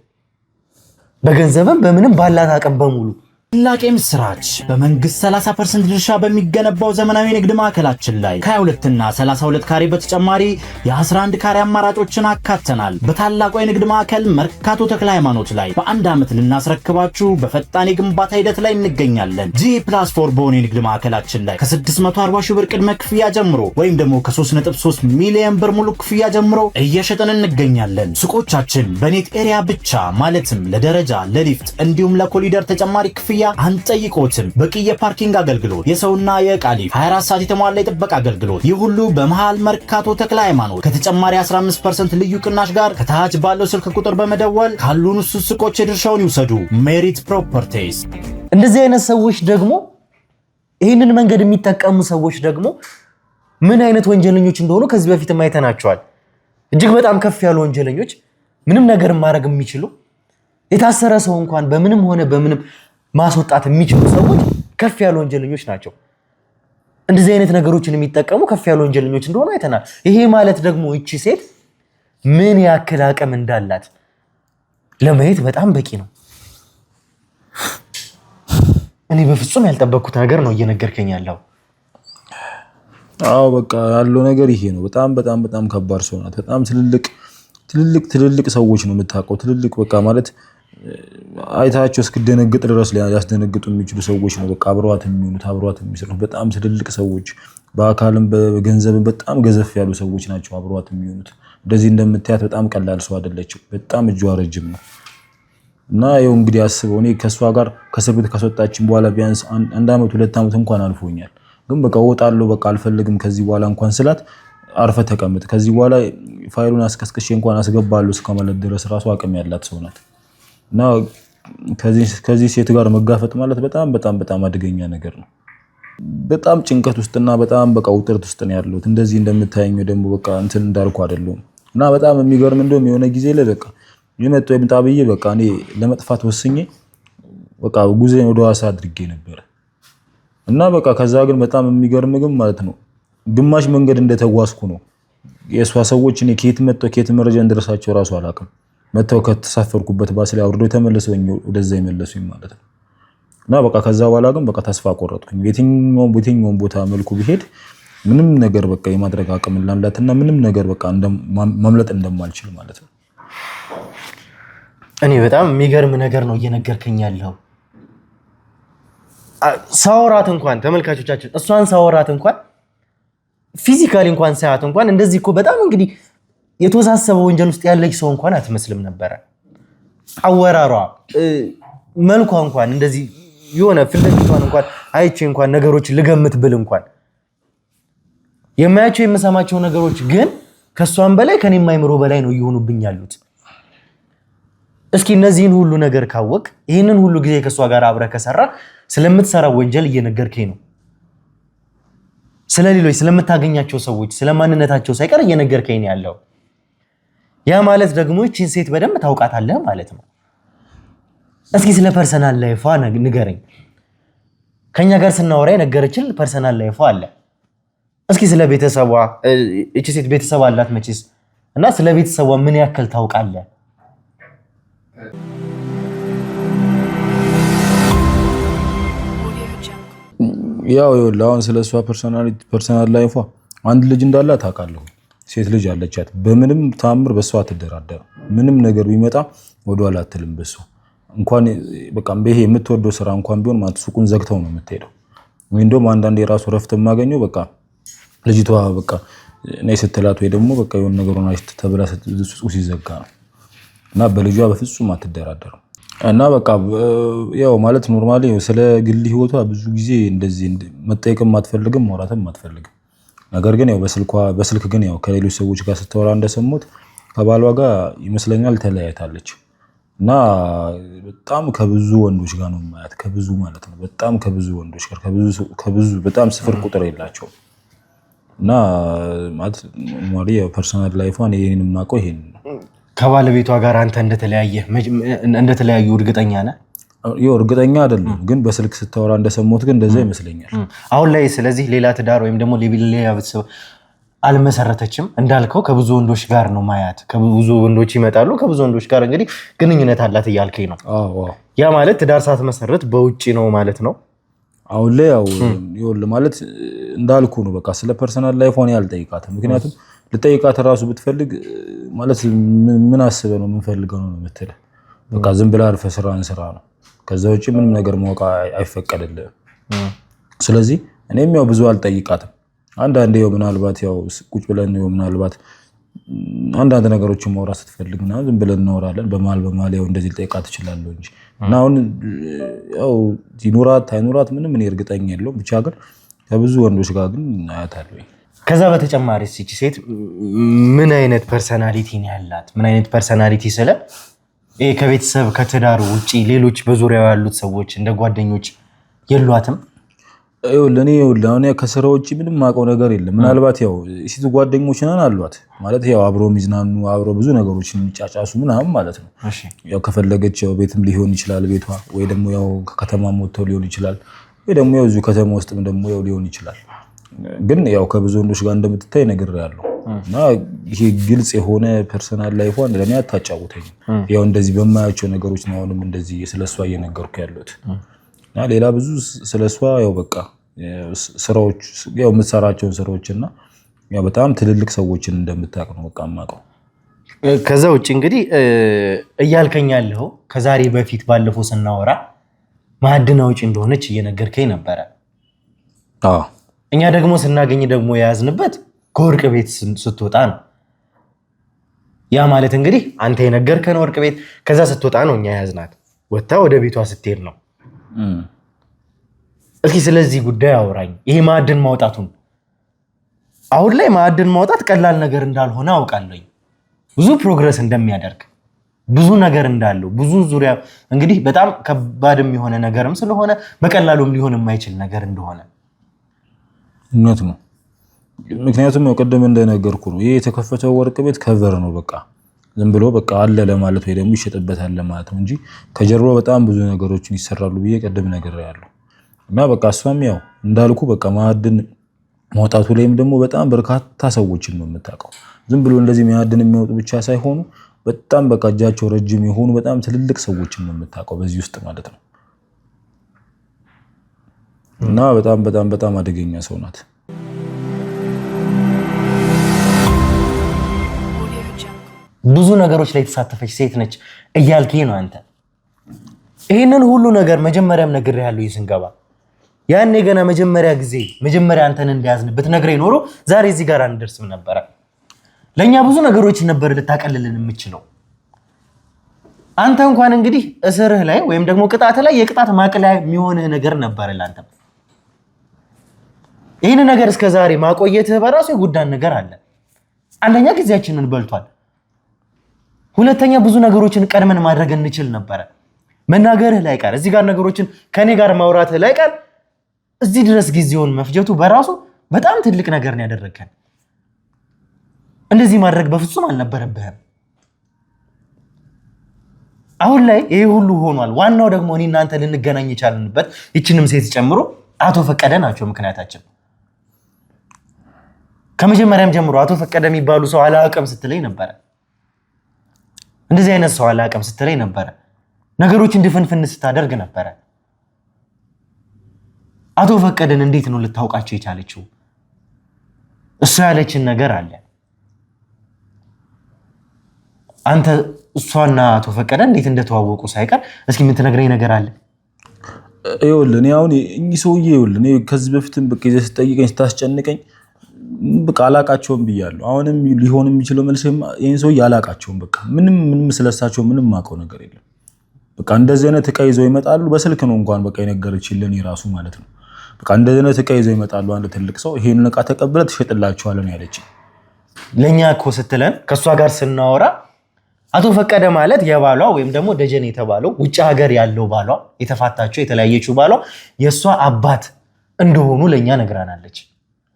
በገንዘብም በምንም ባላት አቅም በሙሉ ታላቅ ምስራች! በመንግስት 30% ድርሻ በሚገነባው ዘመናዊ ንግድ ማዕከላችን ላይ ከ22 እና 32 ካሬ በተጨማሪ የ11 ካሬ አማራጮችን አካተናል። በታላቁ የንግድ ማዕከል መርካቶ ተክለ ሃይማኖት ላይ በአንድ ዓመት ልናስረክባችሁ በፈጣን የግንባታ ሂደት ላይ እንገኛለን። G+4 በሆነ የንግድ ማዕከላችን ላይ ከ640 ሺህ ብር ቅድመ ክፍያ ጀምሮ ወይም ደግሞ ከ3.3 ሚሊዮን ብር ሙሉ ክፍያ ጀምሮ እየሸጠን እንገኛለን። ሱቆቻችን በኔት ኤሪያ ብቻ ማለትም ለደረጃ፣ ለሊፍት እንዲሁም ለኮሊደር ተጨማሪ ክፍያ አንጠይቆትም። በቂ የፓርኪንግ አገልግሎት፣ የሰውና የዕቃ ሊፍት፣ 24 ሰዓት የተሟላ የጥበቃ አገልግሎት፣ ይህ ሁሉ በመሃል መርካቶ ተክለ ሃይማኖት ከተጨማሪ 15% ልዩ ቅናሽ ጋር ከታች ባለው ስልክ ቁጥር በመደወል ካሉን ሱቆች የድርሻውን ይውሰዱ። ሜሪት ፕሮፐርቲስ። እንደዚህ አይነት ሰዎች ደግሞ ይህንን መንገድ የሚጠቀሙ ሰዎች ደግሞ ምን አይነት ወንጀለኞች እንደሆኑ ከዚህ በፊት አይተናቸዋል። እጅግ በጣም ከፍ ያሉ ወንጀለኞች፣ ምንም ነገር ማድረግ የሚችሉ የታሰረ ሰው እንኳን በምንም ሆነ በምንም ማስወጣት የሚችሉ ሰዎች ከፍ ያሉ ወንጀለኞች ናቸው። እንደዚህ አይነት ነገሮችን የሚጠቀሙ ከፍ ያሉ ወንጀለኞች እንደሆኑ አይተናል። ይሄ ማለት ደግሞ እቺ ሴት ምን ያክል አቅም እንዳላት ለማየት በጣም በቂ ነው። እኔ በፍጹም ያልጠበቅኩት ነገር ነው እየነገርከኝ ያለው። አዎ በቃ ያለው ነገር ይሄ ነው። በጣም ከባድ ሰው ናት። በጣም ትልልቅ ሰዎች ነው የምታውቀው። ትልልቅ በቃ ማለት አይታቸው እስክደነግጥ ድረስ ሊያስደነግጡ የሚችሉ ሰዎች ነው በቃ አብረዋት የሚሆኑት አብረዋት የሚሰሩት። በጣም ትልልቅ ሰዎች በአካልም በገንዘብም በጣም ገዘፍ ያሉ ሰዎች ናቸው አብረዋት የሚሆኑት። እንደዚህ እንደምታያት በጣም ቀላል ሰው አይደለችም። በጣም እጇ ረጅም ነው እና ይኸው እንግዲህ አስበው እኔ ከእሷ ጋር ከእስር ቤት ካስወጣችን በኋላ ቢያንስ 1 ዓመት 2 ዓመት እንኳን አልፎኛል። ግን በቃ እወጣለሁ በቃ አልፈልግም ከዚህ በኋላ እንኳን ስላት አርፈ ተቀምጥ ከዚህ በኋላ ፋይሉን አስከስክሼ እንኳን አስገባለሁ እስከማለት ድረስ ራሱ አቅም ያላት ሰው ናት። እና ከዚህ ሴት ጋር መጋፈጥ ማለት በጣም አደገኛ ነገር ነው። በጣም ጭንቀት ውስጥና በጣም በቃ ውጥረት ውስጥ ነው ያለሁት። እንደዚህ እንደምታየኝ ደግሞ በቃ እንትን እንዳልኩ አይደለም። እና በጣም የሚገርም እንደውም የሆነ ጊዜ ላይ በቃ የመጣው የምጣ ብዬ በቃ እኔ ለመጥፋት ወስኜ በቃ ጉዞዬን ወደ ሐዋሳ አድርጌ ነበር። እና በቃ ከዛ ግን በጣም የሚገርም ግን ማለት ነው ግማሽ መንገድ እንደተጓዝኩ ነው የሷ ሰዎች እኔ ከየት መጣው ከየት መረጃ እንደረሳቸው ራሱ አላውቅም። መተው ከተሳፈርኩበት ባስ ላይ አውርደው ተመለሰኝ ወደዛ ይመለሱኝ ማለት ነው። እና በቃ ከዛ በኋላ ግን በቃ ተስፋ ቆረጥኩኝ። የትኛውም ቦታ መልኩ ቢሄድ ምንም ነገር በቃ የማድረግ አቅም እንዳላትና ምንም ነገር በቃ ማምለጥ እንደማልችል ማለት ነው። እኔ በጣም የሚገርም ነገር ነው እየነገርከኝ ያለው። ሳወራት እንኳን ተመልካቾቻችን እሷን ሳወራት እንኳን ፊዚካሊ እንኳን ሳያት እንኳን እንደዚህ እኮ በጣም እንግዲህ የተወሳሰበ ወንጀል ውስጥ ያለች ሰው እንኳን አትመስልም ነበረ። አወራሯ መልኳ እንኳን እንደዚህ የሆነ ፍለፊቷን እንኳን አይቼ እንኳን ነገሮች ልገምት ብል እንኳን የማያቸው የምሰማቸው ነገሮች ግን ከሷም በላይ ከኔም አይምሮ በላይ ነው እየሆኑብኝ ያሉት። እስኪ እነዚህን ሁሉ ነገር ካወቅ ይሄንን ሁሉ ጊዜ ከሷ ጋር አብረ ከሰራ ስለምትሰራው ወንጀል እየነገርከኝ ነው። ስለሌሎች ስለምታገኛቸው ሰዎች ስለማንነታቸው ሳይቀር እየነገርከኝ ያለው። ያ ማለት ደግሞ እቺን ሴት በደንብ ታውቃታለህ ማለት ነው። እስኪ ስለ ፐርሰናል ላይፏ ንገረኝ። ከኛ ጋር ስናወራ የነገረችን ፐርሰናል ላይፏ አለ። እስኪ ስለ ቤተሰቧ እቺ ሴት ቤተሰብ አላት መቼስ እና ስለ ቤተሰቧ ምን ያክል ታውቃለህ? ያው አሁን ስለሷ ፐርሰናል ላይፏ አንድ ልጅ እንዳላት ታውቃለሁ። ሴት ልጅ አለቻት። በምንም ታምር በሷ አትደራደርም። ምንም ነገር ቢመጣ ወደኋላ አትልም። በሷ እንኳን በቃ ይሄ የምትወደው ስራ እንኳን ቢሆን ማለት ሱቁን ዘግተው ነው የምትሄደው። ወይ እንደውም አንዳንዴ የራሱ ረፍት የማገኘው በቃ ልጅቷ በቃ ነይ ስትላት ወይ ደግሞ በቃ የሆነ ነገር ሆና ተብላ ሱቁ ሲዘጋ ነው። እና በልጇ በፍጹም አትደራደርም። እና በቃ ያው ማለት ኖርማሊ ስለ ግል ህይወቷ ብዙ ጊዜ እንደዚህ መጠየቅም አትፈልግም ማውራትም አትፈልግም። ነገር ግን ያው በስልክ ግን ያው ከሌሎች ሰዎች ጋር ስትወራ እንደሰሙት ከባሏ ጋር ይመስለኛል ተለያይታለች። እና በጣም ከብዙ ወንዶች ጋር ነው ማያት። ከብዙ ማለት ነው በጣም ከብዙ ወንዶች ጋር ከብዙ በጣም ስፍር ቁጥር የላቸው። እና ማለት ኖርማሊ ያው ፐርሰናል ላይፏን ይሄንን ማቆ ይሄን ከባለቤቷ ጋር አንተ እንደተለያዩ እርግጠኛ ነህ? ይኸው እርግጠኛ አይደለም ግን በስልክ ስታወራ እንደሰማሁት ግን እንደዛ ይመስለኛል። አሁን ላይ ስለዚህ ሌላ ትዳር ወይም ደግሞ ሌላ ቤተሰብ አልመሰረተችም እንዳልከው ከብዙ ወንዶች ጋር ነው ማያት። ከብዙ ወንዶች ይመጣሉ። ከብዙ ወንዶች ጋር እንግዲህ ግንኙነት አላት እያልከኝ ነው። ያ ማለት ትዳር ሳትመሰረት በውጪ ነው ማለት ነው። አሁን ላይ ያው ይኸውልህ ማለት እንዳልኩ ነው። በቃ ስለ ፐርሰናል ላይፍ ሆነ ያልጠይቃትም። ምክንያቱም ልጠይቃት ራሱ ብትፈልግ ማለት ምን አስበህ ነው የምንፈልገው ነው የምትለው። በቃ ዝም ብለህ አልፈህ ስራን ስራ ነው። ከዛ ውጪ ምንም ነገር ማወቅ አይፈቀድልህም። ስለዚህ እኔም ያው ብዙ አልጠይቃትም። አንዳንዴ ያው ምናልባት ያው ቁጭ ብለን ያው ምናልባት አንዳንድ ነገሮችን ማውራት ስትፈልግና ዝም ብለን እናወራለን። በመሀል ያው እንደዚህ ልጠይቃት እችላለሁ እንጂ እና አሁን ያው ይኖራት አይኖራት ምንም እኔ እርግጠኛ የለውም። ብቻ ግን ከብዙ ወንዶች ጋር ግን አያታለሁ። ከዛ በተጨማሪ እቺ ሴት ምን አይነት ፐርሰናሊቲ ነው ያላት? ምን አይነት ፐርሰናሊቲ ስለ ከቤተሰብ ከትዳር ውጪ ሌሎች በዙሪያው ያሉት ሰዎች እንደ ጓደኞች የሏትም? ለኔ አሁን ከስራ ውጪ ምንም ማውቀው ነገር የለም። ምናልባት ያው ሴት ጓደኞች ነን አሏት ማለት ያው አብሮ የሚዝናኑ አብሮ ብዙ ነገሮችን የሚጫጫሱ ምናምን ማለት ነው። ያው ከፈለገች ያው ቤትም ሊሆን ይችላል ቤቷ፣ ወይ ደግሞ ያው ከከተማ ወጥተው ሊሆን ይችላል፣ ወይ ደግሞ ያው እዚሁ ከተማ ውስጥም ደግሞ ያው ሊሆን ይችላል። ግን ያው ከብዙ ወንዶች ጋር እንደምትታይ ነገር ያለው እና ይሄ ግልጽ የሆነ ፐርሰናል ላይፏን ለኔ አታጫውተኝም። ያው እንደዚህ በማያቸው ነገሮች ነው አሁንም እንደዚህ ስለሷ እየነገርኩ ያለሁት። ሌላ ብዙ ስለሷ ያው በቃ ስራዎች ያው የምትሰራቸውን ስራዎችና ያው በጣም ትልልቅ ሰዎችን እንደምታውቅ ነው በቃ የማውቀው። ከዛ ውጭ እንግዲህ እያልከኝ ያለው ከዛሬ በፊት ባለፈው ስናወራ ማዕድን አውጪ እንደሆነች እየነገርከኝ ነበረ። እኛ ደግሞ ስናገኝ ደግሞ የያዝንበት ከወርቅ ቤት ስትወጣ ነው። ያ ማለት እንግዲህ አንተ የነገርከን ወርቅ ቤት ከዛ ስትወጣ ነው እኛ የያዝናት፣ ወጥታ ወደ ቤቷ ስትሄድ ነው። እስኪ ስለዚህ ጉዳይ አውራኝ። ይሄ ማዕድን ማውጣቱን አሁን ላይ ማዕድን ማውጣት ቀላል ነገር እንዳልሆነ አውቃለኝ። ብዙ ፕሮግረስ እንደሚያደርግ ብዙ ነገር እንዳለው ብዙ ዙሪያ እንግዲህ በጣም ከባድም የሆነ ነገርም ስለሆነ በቀላሉም ሊሆን የማይችል ነገር እንደሆነ እውነት ነው። ምክንያቱም ያው ቀደም እንደነገርኩ ነው ይሄ የተከፈተው ወርቅ ቤት ከቨር ነው። በቃ ዝም ብሎ በቃ አለ ለማለት ወይ ደግሞ ይሸጥበታል ለማለት ነው እንጂ ከጀርባው በጣም ብዙ ነገሮችን ይሰራሉ ብዬ ቀደም ነገር ያለው እና በቃ እሷም ያው እንዳልኩ በቃ ማዕድን ማውጣቱ ላይም ደግሞ በጣም በርካታ ሰዎችን ነው የምታውቀው። ዝም ብሎ እንደዚህ ማዕድን የሚያወጡ ብቻ ሳይሆኑ በጣም በቃ እጃቸው ረጅም የሆኑ በጣም ትልልቅ ሰዎችን ነው የምታውቀው በዚህ ውስጥ ማለት ነው። እና በጣም በጣም በጣም አደገኛ ሰው ናት። ብዙ ነገሮች ላይ የተሳተፈች ሴት ነች እያልከኝ ነው አንተ። ይህንን ሁሉ ነገር መጀመሪያም ነግሬሃለሁ ስንገባ። ያኔ ገና መጀመሪያ አንተን እንደያዝን ብትነግረኝ ኖሮ ዛሬ እዚህ ጋር አንደርስም ነበረ። ለኛ ብዙ ነገሮች ነበር ልታቀልልን የምችለው። አንተ እንኳን እንግዲህ እስርህ ላይ ወይም ደግሞ ቅጣት ላይ የቅጣት ማቅለያ የሚሆንህ ነገር ነበር ላንተ። ይህን ነገር እስከዛሬ ማቆየትህ በራሱ የጉዳን ነገር አለ። አንደኛ ጊዜያችንን በልቷል። ሁለተኛ ብዙ ነገሮችን ቀድመን ማድረግ እንችል ነበረ። መናገርህ ላይ ቀር እዚህ ጋር ነገሮችን ከኔ ጋር ማውራትህ ላይ ቀር እዚህ ድረስ ጊዜውን መፍጀቱ በራሱ በጣም ትልቅ ነገር ነው ያደረከን። እንደዚህ ማድረግ በፍጹም አልነበረብህም። አሁን ላይ ይሄ ሁሉ ሆኗል። ዋናው ደግሞ እኔ እናንተ ልንገናኝ የቻልንበት ይችንም ሴት ጨምሮ አቶ ፈቀደ ናቸው ምክንያታችን። ከመጀመሪያም ጀምሮ አቶ ፈቀደ የሚባሉ ሰው አላውቅም ስትለኝ ነበረ። እንደዚህ አይነት ሰው አላውቅም ስትለኝ ነበረ። ነገሮችን ድፍንፍን ስታደርግ ነበረ። አቶ ፈቀደን እንዴት ነው ልታውቃቸው የቻለችው? እሷ ያለችን ነገር አለ። አንተ እሷና አቶ ፈቀደ እንዴት እንደተዋወቁ ሳይቀር እስኪ ምን ትነግረኝ ነገር አለ? ይኸውልህ እኔ አሁን እኚህ ሰውዬ ይኸውልህ እኔ ከዚህ በፊትም በቃ ይዘህ ስጠይቀኝ ስታስጨንቀኝ በቃ አላቃቸውም ብያለሁ። አሁንም ሊሆን የሚችለው መልስ ይሄን ሰውዬ አላቃቸውም። በቃ ምንም ስለሳቸው ምንም ማውቀው ነገር የለም። በቃ እንደዚህ አይነት ዕቃ ይዘው ይመጣሉ። በስልክ ነው እንኳን በቃ የነገረችልን የራሱ ማለት ነው። በቃ እንደዚህ አይነት ዕቃ ይዘው ይመጣሉ። አንድ ትልቅ ሰው ይሄንን ዕቃ ተቀብለህ ትሸጥላቸዋለህ ነው ያለችኝ። ለኛ እኮ ስትለን ከእሷ ጋር ስናወራ አቶ ፈቀደ ማለት የባሏ ወይም ደግሞ ደጀን የተባለው ውጭ ሀገር ያለው ባሏ የተፋታቸው የተለያየችው ባሏ የእሷ አባት እንደሆኑ ለኛ ነግራናለች።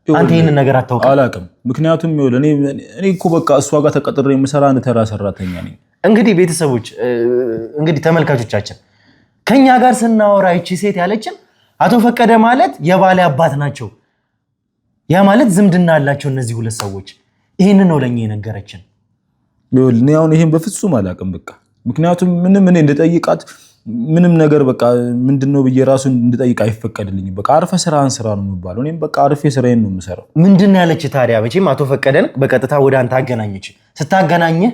አንተ ይሄንን ነገር አታውቅም? አላውቅም። ምክንያቱም እኔ እኮ በቃ እሷ ጋር ተቀጥሬ የምሰራ አንድ ተራ ሰራተኛ ነኝ። እንግዲህ ቤተሰቦች እንግዲህ ተመልካቾቻችን ከኛ ጋር ስናወራ ይቺ ሴት ያለችን አቶ ፈቀደ ማለት የባሌ አባት ናቸው። ያ ማለት ዝምድና አላቸው እነዚህ ሁለት ሰዎች። ይሄንን ነው ለኛ የነገረችን። እኔ አሁን ይሄን በፍጹም አላውቅም። በቃ ምክንያቱም ምንም እኔ እንድጠይቃት ምንም ነገር በቃ ምንድነው ብዬ ራሱን እንድጠይቅ አይፈቀድልኝም። በቃ አርፈ ስራህን ስራ ነው የሚባለው። እኔም በቃ አርፌ ስራዬን ነው የምሰራው። ምንድነው ያለች ታዲያ? መቼም አቶ ፈቀደን በቀጥታ ወደ አንተ አገናኘች። ስታገናኝህ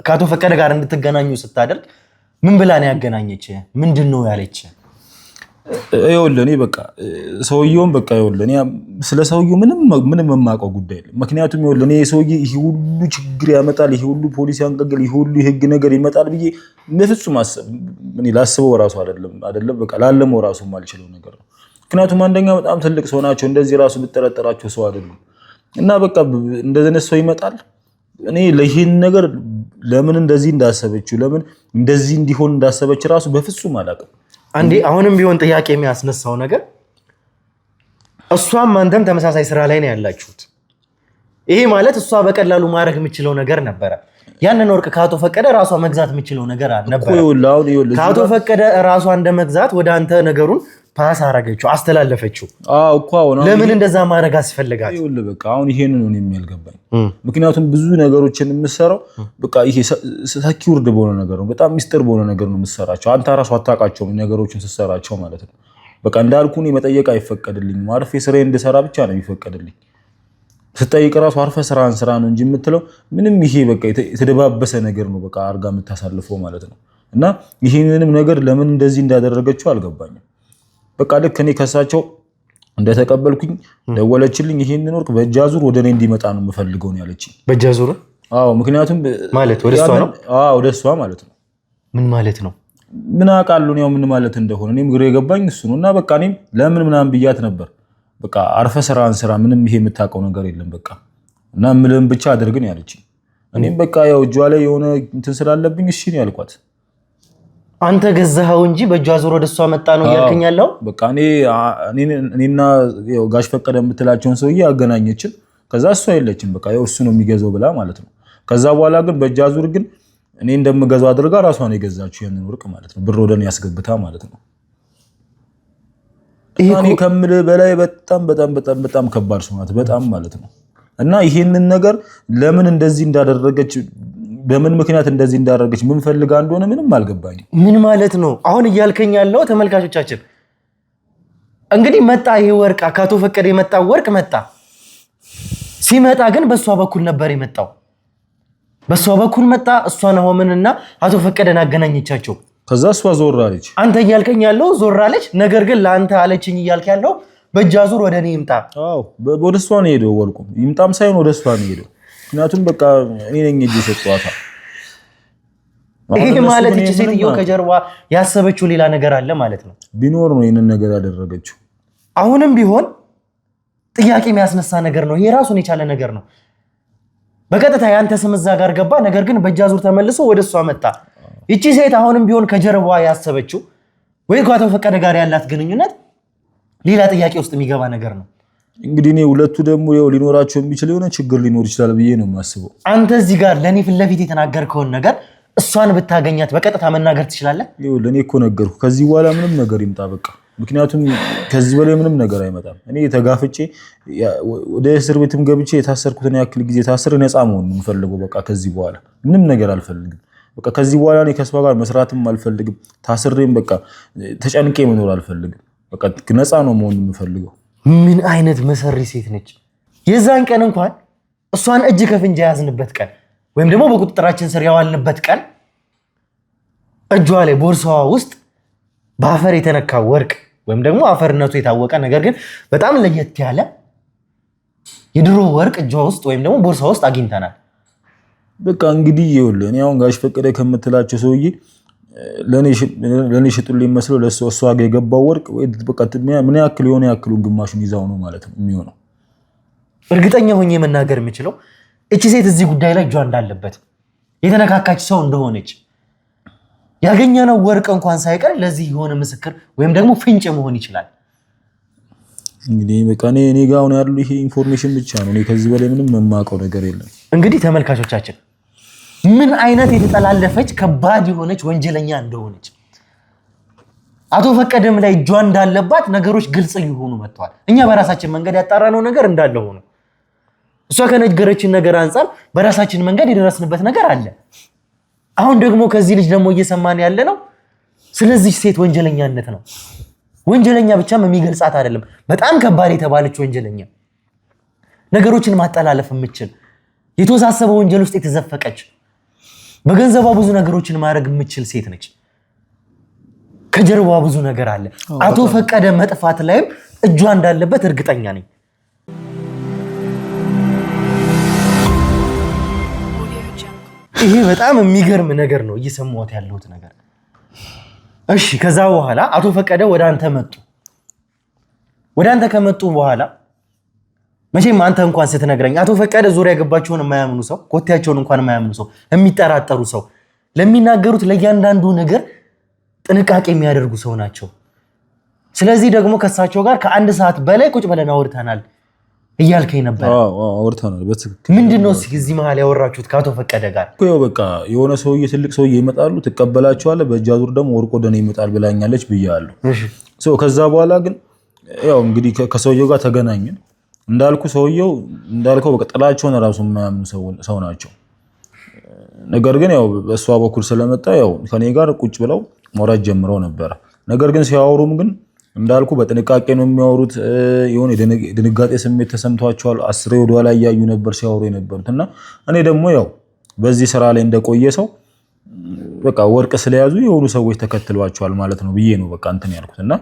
ከአቶ ፈቀደ ጋር እንድትገናኙ ስታደርግ ምን ብላ ነው ያገናኘች? ምንድነው ያለች? ይኸውልህ እኔ በቃ ሰውየውን በቃ ይኸውልህ እኔ ስለ ሰውየው ምንም የማውቀው ጉዳይ የለም። ምክንያቱም ይኸውልህ እኔ ሰውዬ ይሄ ሁሉ ችግር ያመጣል፣ ይሄ ሁሉ ፖሊስ ያንቀግል፣ ይሄ ሁሉ የህግ ነገር ይመጣል ብዬ በፍጹም ላስበው ራሱ አይደለም በቃ ላለመው ራሱ የማልችለው ነገር ነው። ምክንያቱም አንደኛ በጣም ትልቅ ሰው ናቸው። እንደዚህ ራሱ ብጠረጠራቸው ሰው አይደሉም። እና በቃ እንደዚህ ሰው ይመጣል። እኔ ለይህን ነገር ለምን እንደዚህ እንዳሰበችው ለምን እንደዚህ እንዲሆን እንዳሰበች ራሱ በፍጹም አላውቅም። አንዴ አሁንም ቢሆን ጥያቄ የሚያስነሳው ነገር እሷም አንተም ተመሳሳይ ስራ ላይ ነው ያላችሁት። ይሄ ማለት እሷ በቀላሉ ማድረግ የምችለው ነገር ነበረ። ያንን ወርቅ ከአቶ ፈቀደ ራሷ መግዛት የምችለው ነገር ነበር። ከአቶ ፈቀደ ራሷ እንደመግዛት ወደ አንተ ነገሩን ፓስ አረገችው አስተላለፈችው። እኮ አሁን ለምን እንደዛ ማድረግ አስፈልጋት? ይኸውልህ በቃ አሁን ይሄን ነው የሚያልገባኝ። ምክንያቱም ብዙ ነገሮችን የምሰራው በቃ ይሄ ሰኪውርድ በሆነ ነገር ነው፣ በጣም ሚስጥር በሆነ ነገር ነው የምሰራቸው። አንተ ራስህ አታውቃቸውም ነገሮችን ስትሰራቸው ማለት ነው። በቃ እንዳልኩ እኔ መጠየቅ አይፈቀድልኝም። አርፌ ስራዬን እንድሰራ ብቻ ነው የሚፈቀድልኝ። ስትጠይቅ ራሱ አርፈህ ስራህን ስራ ነው እንጂ የምትለው ምንም ይሄ በቃ የተደባበሰ ነገር ነው በቃ አርጋ የምታሳልፈው ማለት ነው። እና ይሄንንም ነገር ለምን እንደዚህ እንዳደረገችው አልገባኝም። በቃ ልክ እኔ ከሳቸው እንደተቀበልኩኝ ደወለችልኝ። ይሄንን ወርቅ በእጅ አዙር ወደ እኔ እንዲመጣ ነው የምፈልገው ነው ያለችኝ። በእጅ አዙር? አዎ። ምክንያቱም ማለት ወደ እሷ ነው? አዎ ወደ እሷ ማለት ነው። ምን ማለት ነው? ምን አውቃለሁ ነው ምን ማለት እንደሆነ እኔም ግሬ የገባኝ እሱ ነው። እና በቃ እኔም ለምን ምናምን ብያት ነበር። በቃ አርፈህ ስራህን ስራ፣ ምንም ይሄ የምታውቀው ነገር የለም በቃ እና ምንም ብቻ አድርግን ያለችኝ። እኔም በቃ ያው እጇ ላይ የሆነ እንትን ስላለብኝ እሺ ነው ያልኳት። አንተ ገዛኸው እንጂ በእጇ ዙር ወደ እሷ መጣ ነው እያልከኝ ያለው? በቃ እኔና ያው ጋሽ ፈቀደ የምትላቸውን ሰውዬ አገናኘችን። ከዛ እሷ የለችም በቃ ያው እሱ ነው የሚገዛው ብላ ማለት ነው። ከዛ በኋላ ግን በእጇ ዙር ግን እኔ እንደምገዛው አድርጋ ራሷ ነው የገዛችው ያንን ወርቅ ማለት ነው። ብር ወደ እኔ ያስገብታ ማለት ነው። እኔ ከምልህ በላይ በጣም በጣም በጣም በጣም ከባድ ሰው ናት በጣም ማለት ነው። እና ይሄንን ነገር ለምን እንደዚህ እንዳደረገች በምን ምክንያት እንደዚህ እንዳደረገች ምን ፈልጋ እንደሆነ ምንም አልገባኝም። ምን ማለት ነው አሁን እያልከኝ ያለው? ተመልካቾቻችን እንግዲህ መጣ ይሄ ወርቅ ከአቶ ፈቀደ የመጣው ወርቅ መጣ። ሲመጣ ግን በሷ በኩል ነበር የመጣው። በሷ በኩል መጣ። እሷ ናሆምንና አቶ ፈቀደን አገናኘቻቸው። ከዛ እሷ ዞር አለች። አንተ እያልከኝ ያለው ዞር አለች። ነገር ግን ለአንተ አለችኝ እያልክ ያለው በእጅ አዙር ወደ እኔ ይምጣ። አዎ ወደ እሷ ነው ሄደው ወርቁ ይምጣም ሳይሆን ወደ እሷ ነው ሄደው። ምክንያቱም በቃ እኔ ነኝ እጄ ሰጥቷታ። ይሄ ማለት እቺ ሴትዮ ከጀርባ ያሰበችው ሌላ ነገር አለ ማለት ነው። ቢኖር ነው ይሄንን ነገር ያደረገችው። አሁንም ቢሆን ጥያቄ የሚያስነሳ ነገር ነው። ይሄ ራሱን የቻለ ነገር ነው። በቀጥታ ያንተ ስም እዛ ጋር ገባ። ነገር ግን በእጅ አዙር ተመልሶ ወደ እሷ መጣ። እቺ ሴት አሁንም ቢሆን ከጀርባ ያሰበችው ወይ ከአቶ ፈቀደ ጋር ያላት ግንኙነት ሌላ ጥያቄ ውስጥ የሚገባ ነገር ነው። እንግዲህ እኔ ሁለቱ ደግሞ ያው ሊኖራቸው የሚችል የሆነ ችግር ሊኖር ይችላል ብዬ ነው የማስበው። አንተ እዚህ ጋር ለኔ ፊት ለፊት የተናገርከውን ነገር እሷን ብታገኛት በቀጥታ መናገር ትችላለህ? ይኸው ለኔ እኮ ነገርኩ። ከዚህ በኋላ ምንም ነገር ይምጣ በቃ። ምክንያቱም ከዚህ በላይ ምንም ነገር አይመጣም። እኔ ተጋፍጬ ወደ እስር ቤትም ገብቼ የታሰርኩትን ያክል ጊዜ ታስሬ ነፃ መሆን ነው የምፈልገው። በቃ ከዚህ በኋላ ምንም ነገር አልፈልግም። በቃ ከዚህ በኋላ እኔ ከሷ ጋር መስራትም አልፈልግም። ታስሬም በቃ ተጨንቄ መኖር አልፈልግም። በቃ ነፃ ነው መሆን የምፈልገው። ምን አይነት መሰሪ ሴት ነች! የዛን ቀን እንኳን እሷን እጅ ከፍንጅ ያዝንበት ቀን ወይም ደግሞ በቁጥጥራችን ስር ያዋልንበት ቀን እጇ ላይ ቦርሳዋ ውስጥ በአፈር የተነካ ወርቅ ወይም ደግሞ አፈርነቱ የታወቀ ነገር ግን በጣም ለየት ያለ የድሮ ወርቅ እጇ ውስጥ ወይም ደግሞ ቦርሳ ውስጥ አግኝተናል። በቃ እንግዲህ ይኸውልህ እኔ አሁን ጋሽ ፈቀደ ከምትላቸው ሰውዬ ለኔ ሽጡልኝ መስሎ ለእሷ ጋር የገባው ወርቅ በቃ ምን ያክል የሆነ ያክሉን ግማሹን ይዛው ነው ማለት ነው የሚሆነው። እርግጠኛ ሆኜ መናገር የምችለው እቺ ሴት እዚህ ጉዳይ ላይ እጇ እንዳለበት የተነካካች ሰው እንደሆነች ያገኘነው ወርቅ እንኳን ሳይቀር ለዚህ የሆነ ምስክር ወይም ደግሞ ፍንጭ መሆን ይችላል። እንግዲህ በቃ እኔ ጋር አሁን ያለው ይሄ ኢንፎርሜሽን ብቻ ነው። እኔ ከዚህ በላይ ምንም የማውቀው ነገር የለም። እንግዲህ ተመልካቾቻችን ምን አይነት የተጠላለፈች ከባድ የሆነች ወንጀለኛ እንደሆነች አቶ ፈቀደም ላይ እጇ እንዳለባት ነገሮች ግልጽ እየሆኑ መጥተዋል። እኛ በራሳችን መንገድ ያጣራነው ነገር እንዳለ ሆኖ እሷ ከነገረችን ነገር አንፃር በራሳችን መንገድ የደረስንበት ነገር አለ። አሁን ደግሞ ከዚህ ልጅ ደግሞ እየሰማን ያለ ነው ስለዚህ ሴት ወንጀለኛነት ነው። ወንጀለኛ ብቻም የሚገልጻት አይደለም፣ በጣም ከባድ የተባለች ወንጀለኛ፣ ነገሮችን ማጠላለፍ የምትችል የተወሳሰበ ወንጀል ውስጥ የተዘፈቀች በገንዘቧ ብዙ ነገሮችን ማድረግ የምትችል ሴት ነች። ከጀርባዋ ብዙ ነገር አለ። አቶ ፈቀደ መጥፋት ላይም እጇ እንዳለበት እርግጠኛ ነኝ። ይሄ በጣም የሚገርም ነገር ነው እየሰማሁት ያለሁት ነገር። እሺ ከዛ በኋላ አቶ ፈቀደ ወደ አንተ መጡ። ወደ አንተ ከመጡ በኋላ መቼም አንተ እንኳን ስትነግረኝ አቶ ፈቀደ ዙሪያ ገባቸውን የማያምኑ ሰው፣ ኮቴያቸውን እንኳን የማያምኑ ሰው፣ የሚጠራጠሩ ሰው፣ ለሚናገሩት ለእያንዳንዱ ነገር ጥንቃቄ የሚያደርጉ ሰው ናቸው። ስለዚህ ደግሞ ከሳቸው ጋር ከአንድ ሰዓት በላይ ቁጭ ብለን አውርተናል እያልከኝ ነበር። አውርተናል በትክክል። ምንድነው እዚህ መሀል ያወራችሁት ከአቶ ፈቀደ ጋር? ያው በቃ የሆነ ሰውዬ ትልቅ ሰውዬ ይመጣሉ፣ ትቀበላቸዋለህ፣ በእጅ አዙር ደግሞ ወርቆ ደኔ ይመጣል ብላኛለች ብያለሁ። ከዛ በኋላ ግን ያው እንግዲህ ከሰውየው ጋር ተገናኘን። እንዳልከው በቃ ጥላቸውን ራሱ የማያምኑ ሰው ናቸው። ነገር ግን ያው በእሷ በኩል ስለመጣ ያው ከኔ ጋር ቁጭ ብለው ማውራት ጀምረው ነበረ። ነገር ግን ሲያወሩም ግን እንዳልኩ በጥንቃቄ ነው የሚያወሩት። የሆነ ድንጋጤ ስሜት ተሰምቷቸዋል። አስሬ ወደ ኋላ እያዩ ነበር ሲያወሩ የነበሩት እና እኔ ደግሞ ያው በዚህ ስራ ላይ እንደቆየ ሰው በቃ ወርቅ ስለያዙ የሆኑ ሰዎች ተከትሏቸዋል ማለት ነው ብዬ ነው በቃ እንትን ያልኩት እና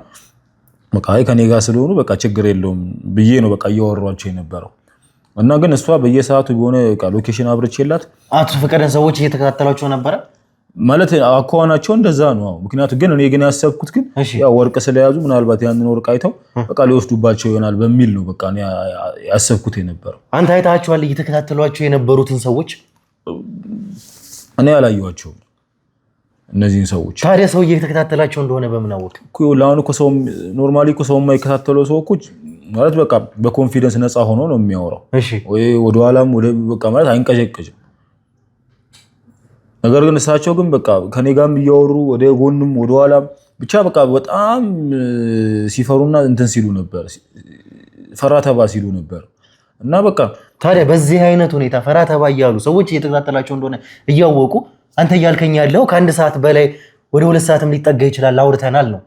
በቃ ከኔ ጋር ስለሆኑ በቃ ችግር የለውም ብዬ ነው በቃ እያወሯቸው የነበረው እና ግን እሷ በየሰዓቱ የሆነ በቃ ሎኬሽን አብርቼላት አቶ ፈቀደን ሰዎች እየተከታተሏቸው ነበረ ማለት አኳኋናቸው እንደዛ ነው። ምክንያቱም ግን እኔ ግን ያሰብኩት ግን ያው ወርቅ ስለያዙ ምናልባት ያንን ወርቅ አይተው በቃ ሊወስዱባቸው ይሆናል በሚል ነው በቃ እኔ ያሰብኩት የነበረው። አንተ አይታቸዋል እየተከታተሏቸው የነበሩትን ሰዎች? እኔ አላየኋቸውም እነዚህን ሰዎች። ታዲያ ሰው እየተከታተላቸው እንደሆነ በምን አወቅ? ለአሁን እኮ ሰው ኖርማሊ እኮ ሰው የማይከታተለው ሰው እኮ ማለት በቃ በኮንፊደንስ ነፃ ሆኖ ነው የሚያወራው ወይ ወደኋላም ወደ በቃ ማለት አይንቀዠቀዥም። ነገር ግን እሳቸው ግን በቃ ከኔ ጋርም እያወሩ ወደ ጎንም ወደ ኋላም ብቻ በቃ በጣም ሲፈሩና እንትን ሲሉ ነበር፣ ፈራ ተባ ሲሉ ነበር እና በቃ ታዲያ በዚህ አይነት ሁኔታ ፈራ ተባ እያሉ ሰዎች እየተከታተላቸው እንደሆነ እያወቁ አንተ እያልከኝ ያለው ከአንድ ሰዓት በላይ ወደ 2 ሰዓትም ሊጠጋ ይችላል አውርተናል ነው?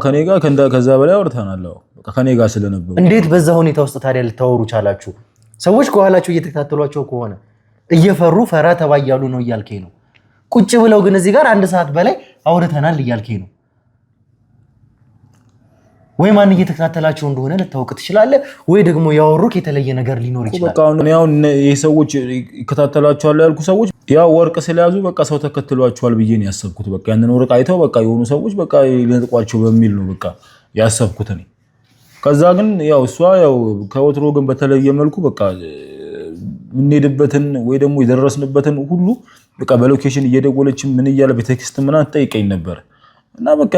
ከኔ ጋር ከዛ በላይ አውርተናል። በቃ ከኔ ጋር ስለነበሩ እንዴት በዛ ሁኔታ ውስጥ ታዲያ ልታወሩ ቻላችሁ? ሰዎች ከኋላቸው እየተከታተሏቸው ከሆነ እየፈሩ ፈራ ተባ እያሉ ነው እያልከኝ ነው? ቁጭ ብለው ግን እዚህ ጋር 1 ሰዓት በላይ አውርተናል እያልከኝ ነው ወይ? ማን እየተከታተላቸው እንደሆነ ልታውቅ ትችላለህ ወይ? ደግሞ ያወሩክ የተለየ ነገር ሊኖር ይችላል። በቃ አሁን ይሄ ሰዎች ይከታተላቸዋል ያልኩ ሰዎች ያው ወርቅ ስለያዙ በቃ ሰው ተከትሏቸዋል ብዬ ነው ያሰብኩት። በቃ ያንን ወርቅ አይተው በቃ የሆኑ ሰዎች በቃ ሊነጥቋቸው በሚል ነው በቃ ያሰብኩት እኔ። ከዛ ግን ያው እሷ ያው ከወትሮ ግን በተለየ መልኩ በቃ የምንሄድበትን ወይ ደግሞ የደረስንበትን ሁሉ በቃ በሎኬሽን እየደወለች ምን እያለ በቴክስት ምናምን ትጠይቀኝ ነበር እና በቃ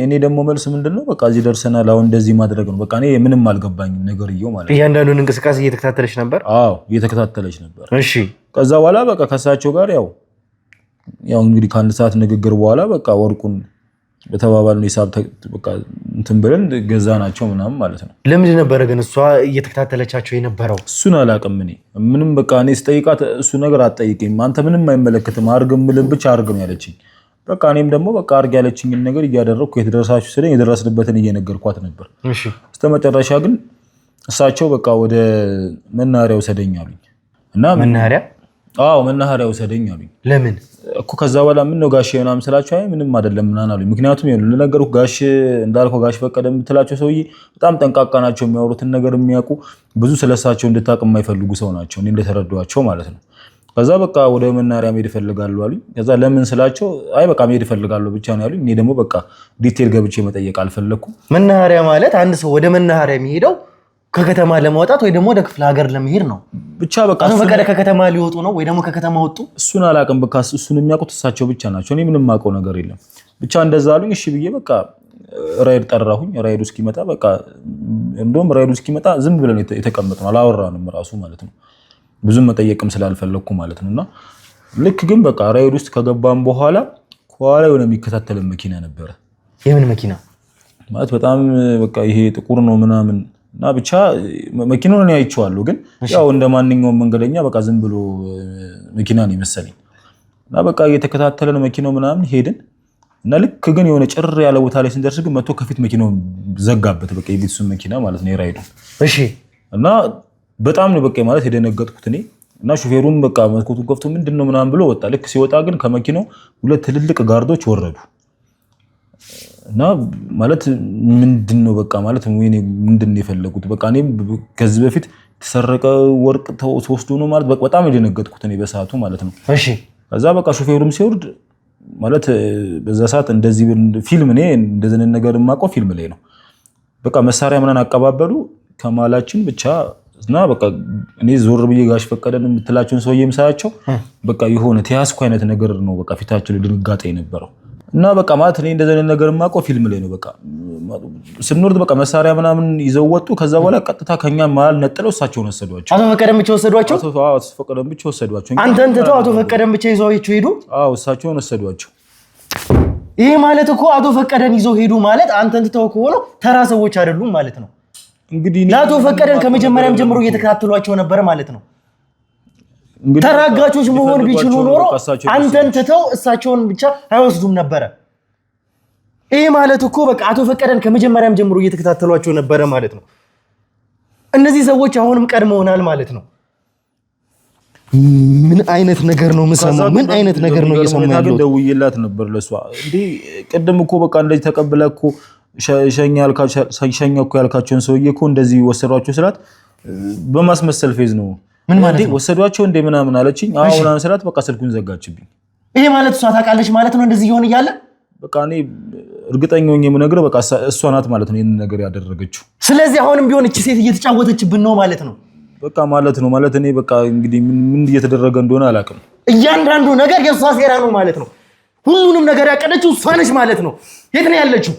እኔ ደግሞ መልስ ምንድነው በቃ እዚህ ደርሰናል አሁን እንደዚህ ማድረግ ነው በቃ እኔ ምንም አልገባኝም ነገርየው ማለት ነው። እያንዳንዱን እንቅስቃሴ እየተከታተለች ነበር? አዎ እየተከታተለች ነበር። እሺ ከዛ በኋላ በቃ ከሳቸው ጋር ያው እንግዲህ ከ1 ሰዓት ንግግር በኋላ በቃ ወርቁን በተባባልን ሂሳብ በቃ እንትን ብለን ገዛናቸው ምናምን ማለት ነው። ለምን ነበር ግን እሷ እየተከታተለቻቸው የነበረው? እሱን አላውቅም እኔ ምንም በቃ እኔ ስጠይቃት እሱ ነገር አትጠይቀኝ አንተ ምንም አይመለከትም አርግ ምልም ብቻ አርግ ነው ያለችኝ። በቃ እኔም ደግሞ በቃ አርግ ያለችኝን ነገር እያደረኩ የተደረሳችሁ ስለኝ የደረስንበትን እየነገርኳት ነበር። እሺ በስተመጨረሻ ግን እሳቸው በቃ ወደ መናኸሪያ ውሰደኝ አሉኝ እና መናኸሪያ? አዎ መናኸሪያ ውሰደኝ አሉኝ። ለምን እኮ ከዛ በኋላ ምን ነው ጋሽ ምናምን ስላቸው አይ ምንም አይደለም ምናምን አሉኝ። ምክንያቱም ለነገሩ ጋሽ እንዳልከው ጋሽ ፈቀደ የምትላቸው ሰውዬ በጣም ጠንቃቃ ናቸው፣ የሚያወሩትን ነገር የሚያውቁ ብዙ ስለሳቸው እንድታውቅ የማይፈልጉ ሰው ናቸው እኔ እንደተረዷቸው ማለት ነው። ከዛ በቃ ወደ መናኸሪያ መሄድ እፈልጋለሁ አሉኝ። ከዛ ለምን ስላቸው አይ በቃ መሄድ እፈልጋለሁ ብቻ ነው ያሉኝ። እኔ ደግሞ በቃ ዲቴል ገብቼ መጠየቅ አልፈለኩም። መናኸሪያ ማለት አንድ ሰው ወደ መናኸሪያ የሚሄደው ከከተማ ለመውጣት ወይ ደግሞ ወደ ክፍለ ሀገር ለመሄድ ነው። ብቻ በቃ አሁን ፈቀደ ከከተማ ሊወጡ ነው ወይ ደግሞ ከከተማ ወጡ? እሱን አላውቅም። በቃ እሱን የሚያውቁት እሳቸው ብቻ ናቸው። እኔ ምንም የማውቀው ነገር የለም። ብቻ እንደዛ አሉኝ። እሺ ብዬ በቃ ራይድ ጠራሁኝ። ራይዱ እስኪመጣ በቃ እንደውም ራይዱ እስኪመጣ ዝም ብለን የተቀመጥነው አላወራንም ራሱ ማለት ነው። ብዙም መጠየቅም ስላልፈለኩ ማለት ነውና ልክ ግን በቃ ራይድ ውስጥ ከገባን በኋላ ከኋላ የሆነ የሚከታተለን መኪና ነበረ። የምን መኪና ማለት በጣም በቃ ይሄ ጥቁር ነው ምናምን እና ብቻ መኪናውን እኔ አይቼዋለሁ፣ ግን ያው እንደ ማንኛውም መንገደኛ በቃ ዝም ብሎ መኪና ነው የመሰለኝ እና በቃ እየተከታተለን መኪናው ምናምን ሄድን እና ልክ ግን የሆነ ጭር ያለ ቦታ ላይ ስንደርስ ግን መጥቶ ከፊት መኪናውን ዘጋበት። በቃ የቤተሰብ መኪና ማለት ነው የራይዱ። እሺ እና በጣም ነው በቃ ማለት የደነገጥኩት እኔ እና ሹፌሩም በቃ መስኮቱን ከፍቶ ምንድነው ምናምን ብሎ ወጣ። ልክ ሲወጣ ግን ከመኪናው 2 ትልልቅ ጋርዶች ወረዱ እና ማለት ምንድነው በቃ ማለት ምንድነው የፈለጉት? በቃ እኔ ከዚህ በፊት ተሰረቀ ወርቅ ተወስዶ ነው ማለት በጣም የደነገጥኩት እኔ በሰዓቱ ማለት ነው። እሺ ከዛ በቃ ሹፌሩም ሲወርድ ማለት በዛ ሰዓት እንደዚህ ፊልም እኔ እንደዚህ ነገር የማውቀው ፊልም ላይ ነው። በቃ መሳሪያ ምናምን አቀባበሉ ከማላችን ብቻ እና በቃ እኔ ዞር ብዬ ጋሽ ፈቀደን የምትላቸውን ሰውዬም ሳያቸው በቃ የሆነ ተያዝኩ አይነት ነገር ነው በቃ ፊታቸው ላይ ድንጋጤ የነበረው እና በቃ ማለት እኔ እንደዚህ ነገር የማውቀው ፊልም ላይ ነው። በቃ ስንወርድ በቃ መሳሪያ ምናምን ይዘው ወጡ። ከዛ በኋላ ቀጥታ ከኛ መሀል ነጥለው እሳቸውን ወሰዷቸው። አቶ ፈቀደም ብቻ ወሰዷቸው? አዎ አቶ ፈቀደም ብቻ ወሰዷቸው። አንተን ትተው አቶ ፈቀደም ብቻ ይዘዋቸው ሄዱ? አዎ እሳቸውን ወሰዷቸው። ይሄ ማለት እኮ አቶ ፈቀደን ይዞ ሄዱ ማለት አንተን ትተው ከሆነ ተራ ሰዎች አይደሉም ማለት ነው። እንግዲህ አቶ ፈቀደን ከመጀመሪያም ጀምሮ እየተከታተሏቸው ነበር ማለት ነው። ተራጋቾች መሆን ቢችሉ ኖሮ አንተን ትተው እሳቸውን ብቻ አይወስዱም ነበር። ይሄ ማለት እኮ በቃ አቶ ፈቀደን ከመጀመሪያም ጀምሮ እየተከታተሏቸው ነበር ማለት ነው። እነዚህ ሰዎች አሁንም ቀድመውናል ማለት ነው። ምን አይነት ነገር ነው የምሰማው? ምን አይነት ነገር ነው እየሰማው ያለው? ደውዬላት ነበር ለሷ እንዴ ቅድም እኮ በቃ እንደዚህ ተቀብለህ እኮ ሸኛ እኮ ያልካቸውን ሰውዬ እኮ እንደዚህ ወሰዷቸው ስላት በማስመሰል ፌዝ ነው ምን ማለት ነው ወሰዷቸው እንደ ምናምን አለችኝ። አሁን አንስላት በቃ ስልኩን ዘጋችብኝ። ይሄ ማለት እሷ ታውቃለች ማለት ነው እንደዚህ ይሆን እያለ በቃ እኔ እርግጠኛ ሆኜ የምነግርህ በቃ እሷ ናት ማለት ነው ይሄን ነገር ያደረገችው። ስለዚህ አሁንም ቢሆን እቺ ሴት እየተጫወተችብን ነው ማለት ነው። በቃ ማለት ነው ማለት እኔ በቃ እንግዲህ ምን እየተደረገ እንደሆነ አላውቅም። እያንዳንዱ ነገር የሷ ሴራ ነው ማለት ነው። ሁሉንም ነገር ያቀደችው እሷ ነች ማለት ነው። የት ነው ያለችው?